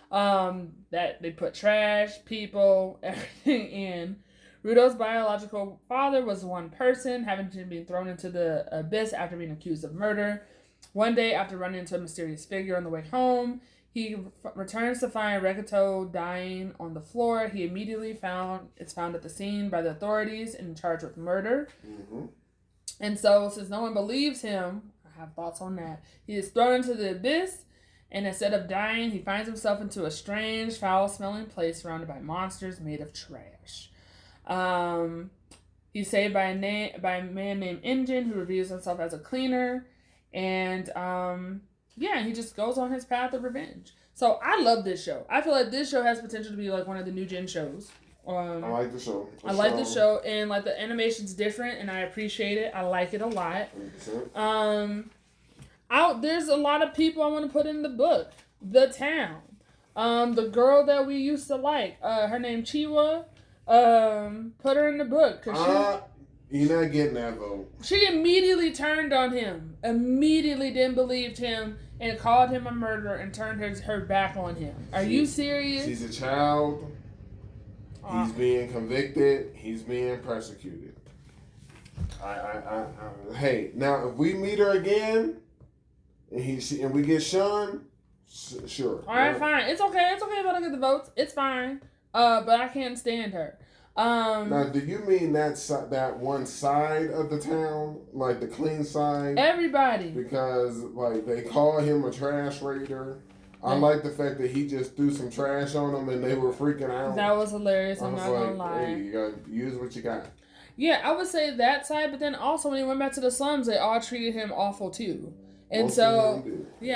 That they put trash, people, everything in. Rudo's biological father was one person, having been thrown into the abyss after being accused of murder. One day, after running into a mysterious figure on the way home, he returns to find Regato dying on the floor. He immediately found at the scene by the authorities and charged with murder. Mm-hmm. And so, since no one believes him, I have thoughts on that. He is thrown into the abyss, and instead of dying, he finds himself into a strange, foul-smelling place surrounded by monsters made of trash. He's saved by a man named Engine, who reveals himself as a cleaner, and he just goes on his path of revenge. So I love this show. I feel like this show has potential to be like one of the new gen shows. I like the show. I like the show, and like the animation's different, and I appreciate it. I like it a lot. 100%. There's a lot of people I want to put in the book. The town, the girl that we used to like, her name Chiwa. Put her in the book. Cause you're not getting that vote. She immediately turned on him. Immediately didn't believe him and called him a murderer and turned her back on him. Are you serious? She's a child. He's being convicted. He's being persecuted. Hey, now if we meet her again and we get Sean, sure. All right, fine. It's okay. It's okay if I don't get the votes. It's fine. But I can't stand her. Now, do you mean that one side of the town, like the clean side? Everybody. Because like they call him a trash raider. I like the fact that he just threw some trash on them and they were freaking out. That was hilarious. I'm not gonna lie. Hey, you gotta use what you got. Yeah, I would say that side, but then also when he went back to the slums, they all treated him awful too. And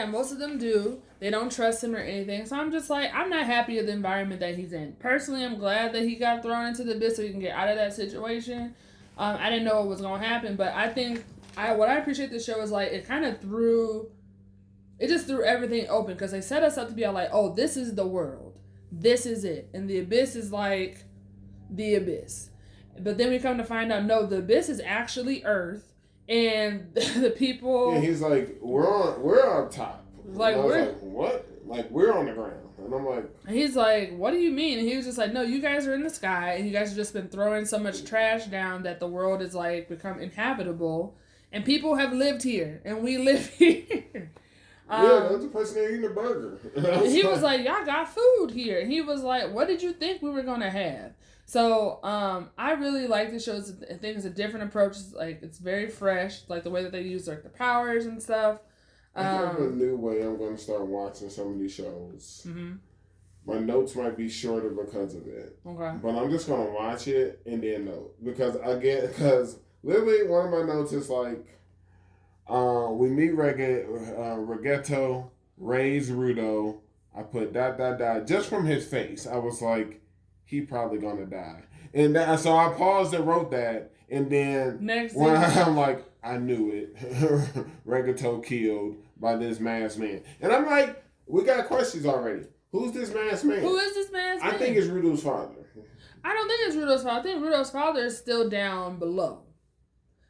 most of them do. They don't trust him or anything. So I'm just like, I'm not happy with the environment that he's in. Personally, I'm glad that he got thrown into the abyss so he can get out of that situation. I didn't know what was going to happen, but I think what I appreciate this show is like it just threw everything open because they set us up to be like, oh, this is the world. This is it. And the abyss is like the abyss. But then we come to find out, no, the abyss is actually Earth. And the people... Yeah, he's like, we're up top. Like, what? Like, we're on the ground. And I'm like... He's like, what do you mean? And he was just like, no, you guys are in the sky, and you guys have just been throwing so much trash down that the world is, like, become inhabitable. And people have lived here, and we live here. That's the person there eating a burger. He was like, y'all got food here. And he was like, what did you think we were going to have? So, I really like this show. I think it's a different approach. It's like, it's very fresh. Like, the way that they use, like, the powers and stuff. I have a new way I'm going to start watching some of these shows. Mm-hmm. My notes might be shorter because of it. Okay. But I'm just going to watch it and then note. Because literally one of my notes is like, we meet Regato, raise Rudo. I put ... just from his face. I was like, he probably gonna die. And so I paused and wrote that. And then I'm like, I knew it. Regato killed by this masked man. And I'm like, we got questions already. Who's this masked man? Who is this masked man? I think it's Rudo's father. I don't think it's Rudo's father. I think Rudo's father is still down below.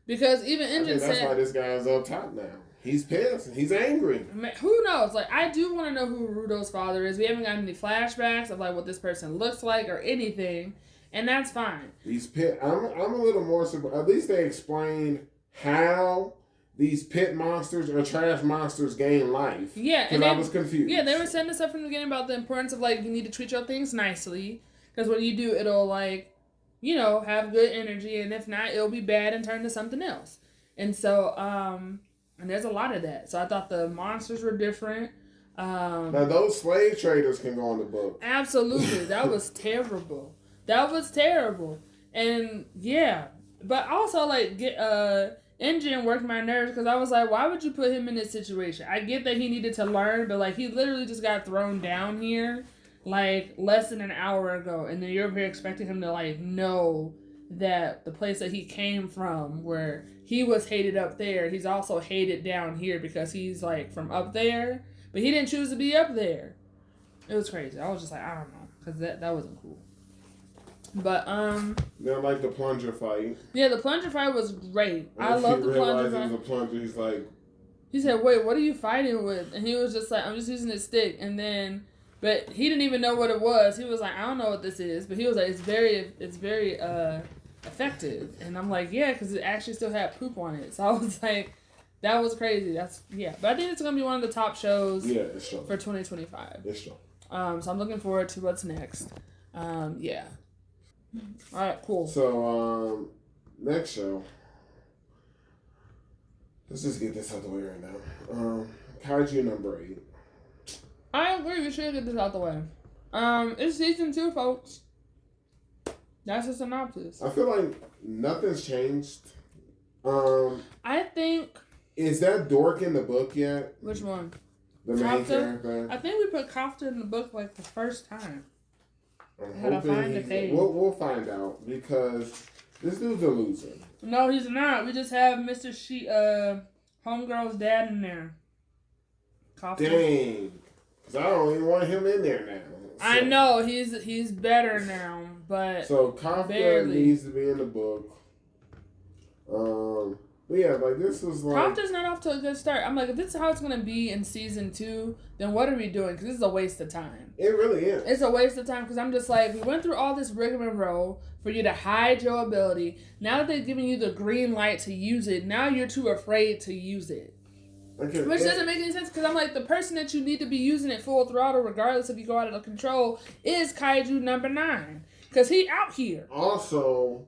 Because even Engine said... that's why this guy's up top now. He's pissed. He's angry. Who knows? Like, I do want to know who Rudo's father is. We haven't gotten any flashbacks of, like, what this person looks like or anything. And that's fine. These pit... I'm a little more surprised. At least they explained how these pit monsters or trash monsters gain life. Yeah. Because I was confused. Yeah, they were setting us up from the beginning about the importance of, like, you need to treat your things nicely. Because when you do, it'll, like, you know, have good energy. And if not, it'll be bad and turn to something else. And so, and there's a lot of that. So I thought the monsters were different. Now, those slave traders can go on the book. Absolutely. That was terrible. That was terrible. And, yeah. But also, like, Engine worked my nerves because I was like, why would you put him in this situation? I get that he needed to learn, but, like, he literally just got thrown down here, like, less than an hour ago. And then you're over here expecting him to, like, know that the place that he came from, where he was hated up there, he's also hated down here because he's, like, from up there. But he didn't choose to be up there. It was crazy. I was just like, I don't know. because that wasn't cool. But They're like the plunger fight. Yeah, the plunger fight was great. And I love the plunger fight. He realized it was a plunger. He's like, he said, "Wait, what are you fighting with?" And he was just like, "I'm just using this stick." And then, but he didn't even know what it was. He was like, "I don't know what this is," but he was like, "It's very effective." And I'm like, "Yeah," because it actually still had poop on it. So I was like, "That was crazy." But I think it's gonna be one of the top shows. Yeah, it's strong for 2025. It's strong. So I'm looking forward to what's next. Yeah. All right, cool. So, next show. Let's just get this out the way right now. Kaiju number 8. I agree. We should get this out the way. It's season 2, folks. That's a synopsis. I feel like nothing's changed. I think. Is that Dork in the book yet? Which one? The main character. I think we put Kafka in the book like the first time. I'm Had to hoping find the page. We'll find out because this dude's a loser. No, he's not. We just have Mr. Homegirl's dad in there. Kafka. Dang. Because I don't even want him in there now. So, I know. He's better now, but so Kafka barely. needs to be in the book. But yeah, like this is like Kafka's not off to a good start. I'm like, if this is how it's gonna be in season 2, then what are we doing? Because this is a waste of time. It really is. It's a waste of time because I'm just like, we went through all this rigmarole for you to hide your ability. Now that they're giving you the green light to use it, now you're too afraid to use it. Okay, Which doesn't make any sense because I'm like, the person that you need to be using it full throttle, regardless if you go out of control, is Kaiju number 9. Because he out here. Also,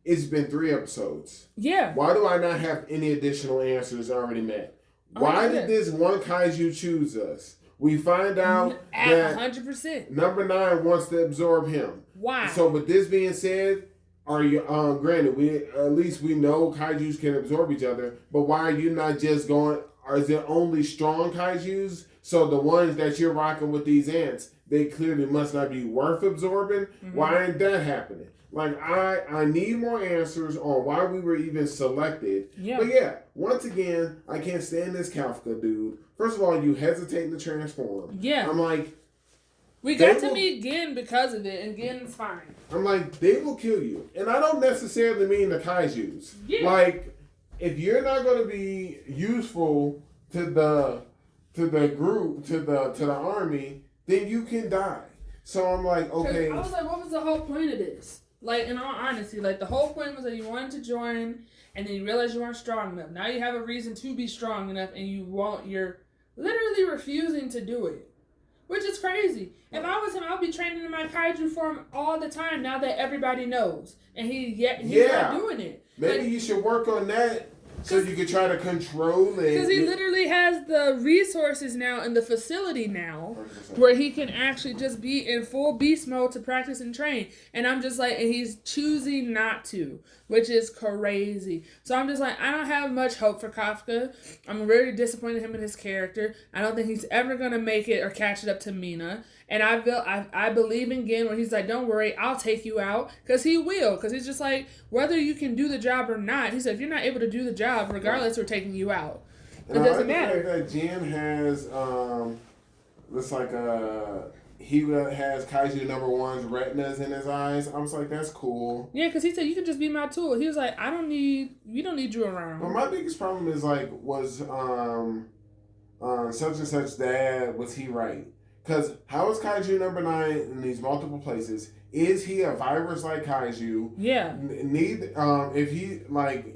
it's been 3 episodes. Yeah. Why do I not have any additional answers already met? Why did this one Kaiju choose us? We find out that 100%. number 9 wants to absorb him. Why? So, with this being said, are you granted we know Kaijus can absorb each other, but why are you not just going? Is it only strong Kaijus? So the ones that you're rocking with these ants, they clearly must not be worth absorbing. Mm-hmm. Why ain't that happening? Like I need more answers on why we were even selected. Yeah. But yeah, once again, I can't stand this Kafka dude. First of all, you hesitating to transform. Yeah. I'm like, we got to meet Gin because of it, and Gin's fine. I'm like, they will kill you. And I don't necessarily mean the Kaijus. Yeah. Like, if you're not going to be useful to the group, to the army, then you can die. So I'm like, okay. I was like, what was the whole point of this? Like, in all honesty, like, the whole point was that you wanted to join, and then you realized you weren't strong enough. Now you have a reason to be strong enough, and you're literally refusing to do it. Which is crazy. If I was him, I'd be training in my kaiju form all the time now that everybody knows. And he's not doing it. Maybe you should work on that so you can try to control it. Because he literally has the resources now in the facility now 100%. Where he can actually just be in full beast mode to practice and train. And I'm just like, and he's choosing not to, which is crazy. So I'm just like, I don't have much hope for Kafka. I'm really disappointed in him and his character. I don't think he's ever going to make it or catch it up to Mina. And I believe in Gin when he's like, don't worry, I'll take you out. Because he will. Because he's just like, whether you can do the job or not, he said, if you're not able to do the job, regardless, we're taking you out. It doesn't matter. That Gin has, looks like he has Kaiju number 1's retinas in his eyes. I was like, that's cool. Yeah, because he said, you can just be my tool. He was like, we don't need you around. Well, my biggest problem is like, was such and such dad, was he right? Because how is Kaiju number 9 in these multiple places? Is he a virus like Kaiju? Yeah. If he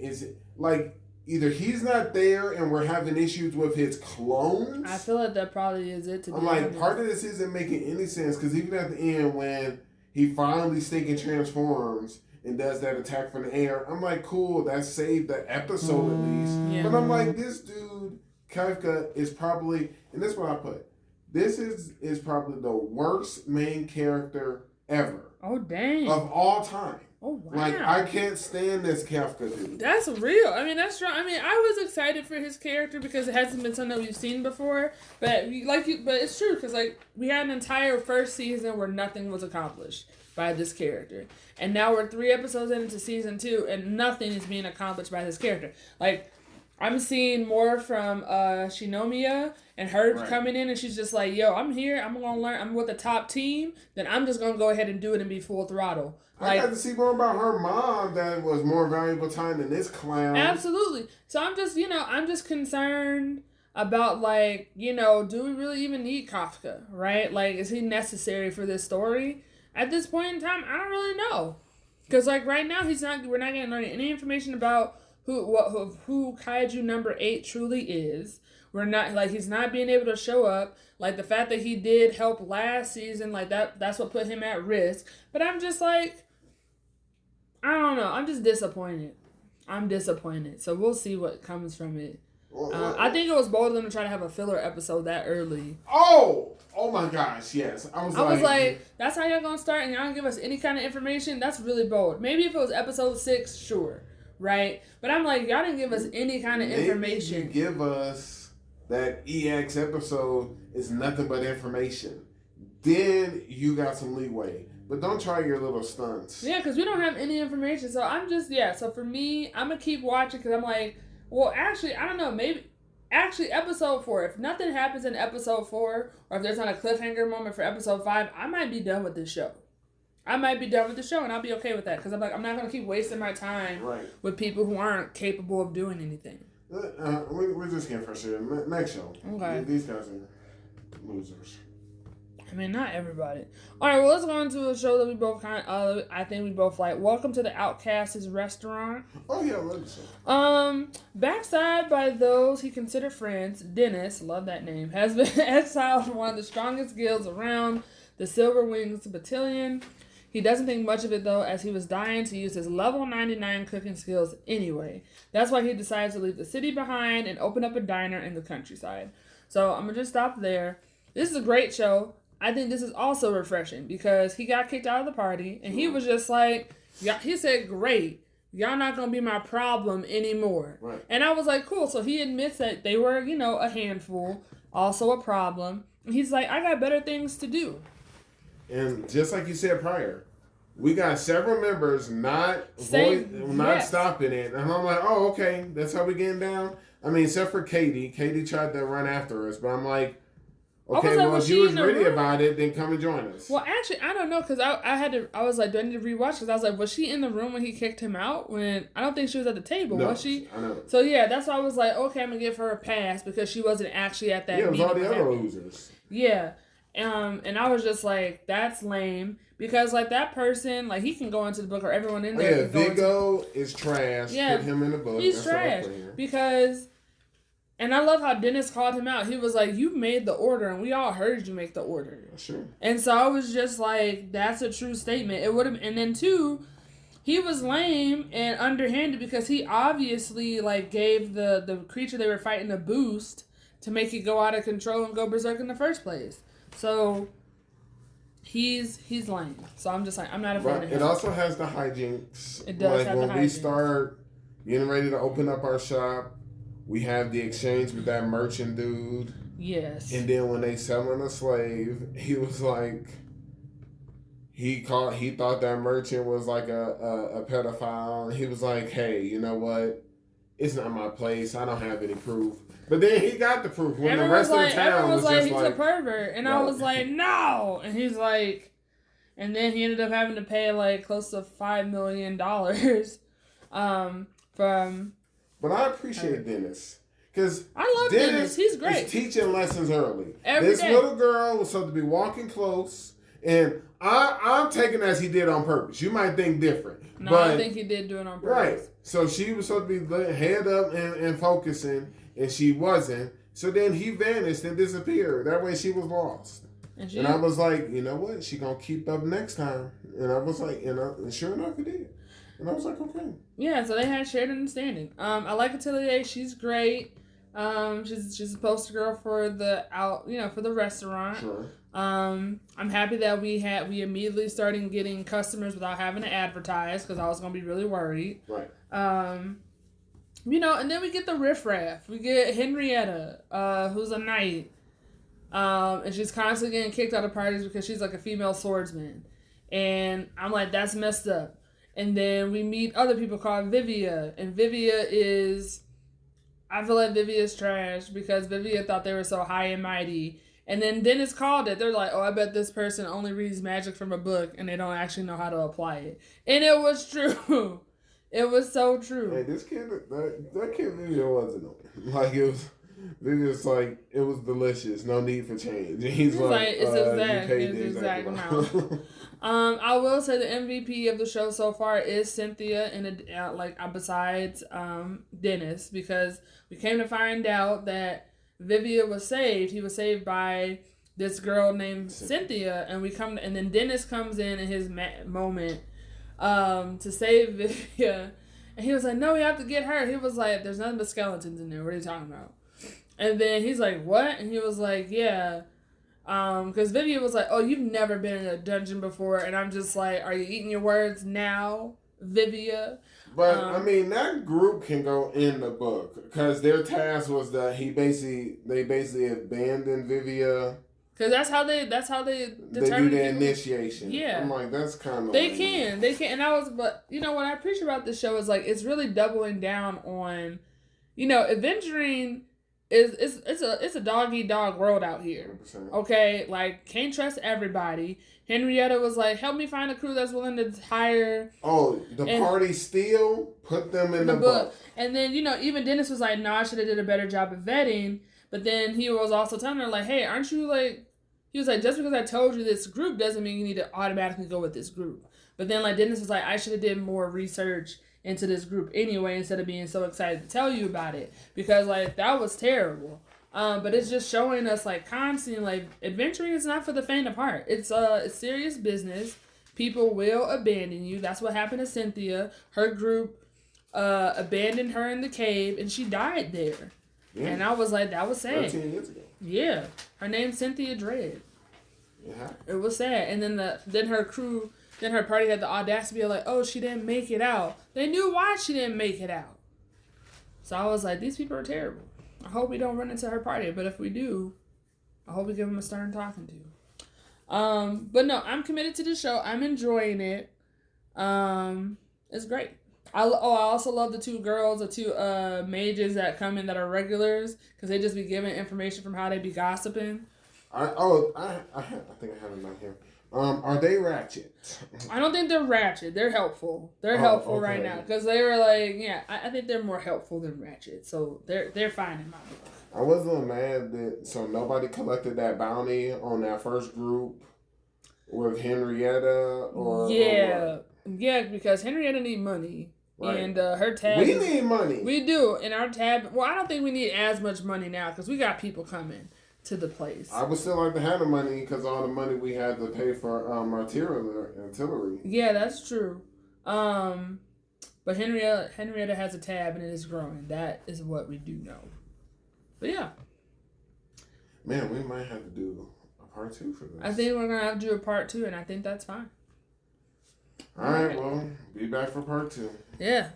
is either he's not there and we're having issues with his clones. I feel like that probably is it. I'm like, part of this isn't making any sense because even at the end when he finally stinking transforms and does that attack from the air, I'm like, cool, that saved the episode at least. Yeah. But I'm like, this dude Kafka is probably, and this is what I put. This is probably the worst main character ever. Oh, dang. Of all time. Oh, wow. Like, I can't stand this Kafka dude. That's real. I mean, that's true. I mean, I was excited for his character because it hasn't been something that we've seen before. But but it's true because, like, we had an entire first season where nothing was accomplished by this character. And now we're 3 episodes into season 2 and nothing is being accomplished by this character. Like, I'm seeing more from Shinomiya and her coming in and she's just like, yo, I'm here, I'm gonna learn, I'm with the top team, then I'm just gonna go ahead and do it and be full throttle. I got to see more about her mom that was more valuable time than this clown. Absolutely. So I'm just concerned about, like, do we really even need Kafka, right? Like, is he necessary for this story? At this point in time, I don't really know. Because, like, right now, we're not getting any information about who Kaiju number 8 truly is. We're not, like, he's not being able to show up. Like, the fact that he did help last season, like, that's what put him at risk. But I'm just like, I don't know. I'm just disappointed. So we'll see what comes from it. I think it was bold of them to try to have a filler episode that early. Oh my gosh, yes. I was like, that's how y'all gonna start and y'all don't give us any kind of information? That's really bold. Maybe if it was episode 6, sure, right? But I'm like, y'all didn't give us any kind of information. You give us that EX episode is nothing but information. Then you got some leeway. But don't try your little stunts. Yeah, because we don't have any information. So so for me, I'm gonna keep watching because I'm like, well, actually, I don't know. Maybe, episode 4. If nothing happens in episode 4, or if there's not a cliffhanger moment for episode 5, I might be done with this show. And I'll be okay with that because I'm like, I'm not gonna keep wasting my time with people who aren't capable of doing anything. We're just getting frustrated. Next show. Okay. These guys are losers. I mean, not everybody. All right, well, let's go into a show that we both I think we both like. Welcome to the Outcast's Restaurant. Oh, yeah, I love the show. Backstabbed by those he considered friends, Dennis, love that name, has been exiled from one of the strongest guilds around, the Silver Wings Battalion. He doesn't think much of it, though, as he was dying to use his level 99 cooking skills anyway. That's why he decides to leave the city behind and open up a diner in the countryside. So I'm going to just stop there. This is a great show. I think this is also refreshing because he got kicked out of the party and he was just like, yeah, he said, great, y'all not going to be my problem anymore. Right. And I was like, cool. So he admits that they were, a handful, also a problem. And he's like, I got better things to do. And just like you said prior, we got several members not stopping it. And I'm like, oh, okay, that's how we getting down. I mean, except for Katie. Katie tried to run after us, but I'm like, okay, well, if you was ready about it, then come and join us. Well, actually, I don't know, because I was like, do I need to rewatch? Because I was like, was she in the room when he kicked him out? I don't think she was at the table, was she? I know. So, yeah, that's why I was like, okay, I'm going to give her a pass, because she wasn't actually at that meeting. Yeah, it was all the other losers. Yeah. And I was just like, that's lame, because, like, that person, like, he can go into the book, or everyone in there. Yeah, Vigo is trash. Yeah, put him in the book. He's trash, because... And I love how Dennis called him out. He was like, you made the order, and we all heard you make the order. Sure. And so I was just like, that's a true statement. It would have, and then 2, he was lame and underhanded because he obviously, like, gave the creature they were fighting a boost to make it go out of control and go berserk in the first place. So he's lame. So I'm just like, I'm not a fan of him. It also has the hijinks. It does have the hijinks. When we start getting ready to open up our shop, we have the exchange with that merchant dude. Yes. And then when they selling a slave, he was like, he thought that merchant was like a pedophile. And he was like, hey, you know what? It's not my place. I don't have any proof. But then he got the proof. When the rest of the town was just he's a pervert. And I was like, no. And he's like, and then he ended up having to pay like close to $5 million from... But I appreciate Dennis. Because I love Dennis. He's great. He's teaching lessons early. Every day. Little girl was supposed to be walking close. And I'm taking as he did on purpose. You might think different. No, but, I think he did do it on purpose. Right. So she was supposed to be head up and focusing. And she wasn't. So then he vanished and disappeared. That way she was lost. And I was like, you know what? She going to keep up next time. And I was like, and sure enough, he did. And I was like, okay. Yeah, so they had shared understanding. I like Atelier. She's great. She's a poster girl for for the restaurant. Sure. I'm happy that we immediately started getting customers without having to advertise because I was gonna be really worried. Right. And then we get the riffraff. We get Henrietta, who's a knight. And she's constantly getting kicked out of parties because she's like a female swordsman. And I'm like, that's messed up. And then we meet other people called Vivia. And Vivia is, I feel like Vivia's trash because Vivia thought they were so high and mighty. And then Dennis called it. They're like, oh, I bet this person only reads magic from a book and they don't actually know how to apply it. And it was true. It was so true. Hey, this kid, that kid Vivia wasn't like it was. Vivia's like, it was delicious. No need for change. And he's like, it's exact amount. I will say the MVP of the show so far is Cynthia, and besides Dennis, because we came to find out that Vivia was saved. He was saved by this girl named Cynthia, and then Dennis comes in his moment to save Vivia, and he was like, no, we have to get her. He was like, there's nothing but skeletons in there. What are you talking about? And then he's like, what? And he was like, yeah. Because Vivia was like, oh, you've never been in a dungeon before. And I'm just like, are you eating your words now, Vivia? But, I mean, that group can go in the book. Because their task was that they basically abandoned Vivia. Because that's how they determine. They do the initiation. Yeah. I'm like, that's kind of They can. And but, what I appreciate about this show is, like, it's really doubling down on, adventuring. It's a dog-eat-dog world out here. 100%. Okay, like, can't trust everybody. Henrietta was like, help me find a crew that's willing to hire. Oh, party steal? Put them in the book. And then, even Dennis was like, no, I should have did a better job of vetting. But then he was also telling her, like, hey, aren't you, like... He was like, just because I told you this group doesn't mean you need to automatically go with this group. But then, like, Dennis was like, I should have did more research into this group anyway instead of being so excited to tell you about it, because like that was terrible. But it's just showing us like constantly like adventuring is not for the faint of heart. It's serious business. People will abandon you. That's what happened to Cynthia. Her group abandoned her in the cave and she died there. Yeah. And I was like, that was sad. 13 years ago. Yeah, her name's Cynthia Dredd. Yeah, it was sad. And then her crew. Then her party had the audacity to be like, oh, she didn't make it out. They knew why she didn't make it out. So I was like, these people are terrible. I hope we don't run into her party. But if we do, I hope we give them a stern talking to. But no, I'm committed to the show. I'm enjoying it. It's great. I also love the two girls, the two mages that come in that are regulars. Because they just be giving information from how they be gossiping. I think I have it right here. Are they ratchet? I don't think they're ratchet. They're helpful. They're helpful right now because they were like, I think they're more helpful than ratchet. So they're fine in my book. I wasn't mad that nobody collected that bounty on that first group with Henrietta because Henrietta need money. Right. And her tab. We need money. We do, and our tab. Well, I don't think we need as much money now because we got people coming to the place. I would still like to have the money because all the money we had to pay for artillery. Yeah, that's true. But Henrietta has a tab and it is growing. That is what we do know. But yeah. Man, we might have to do a part 2 for this. I think we're gonna have to do a part 2, and I think that's fine. All right, well, be back for part 2. Yeah.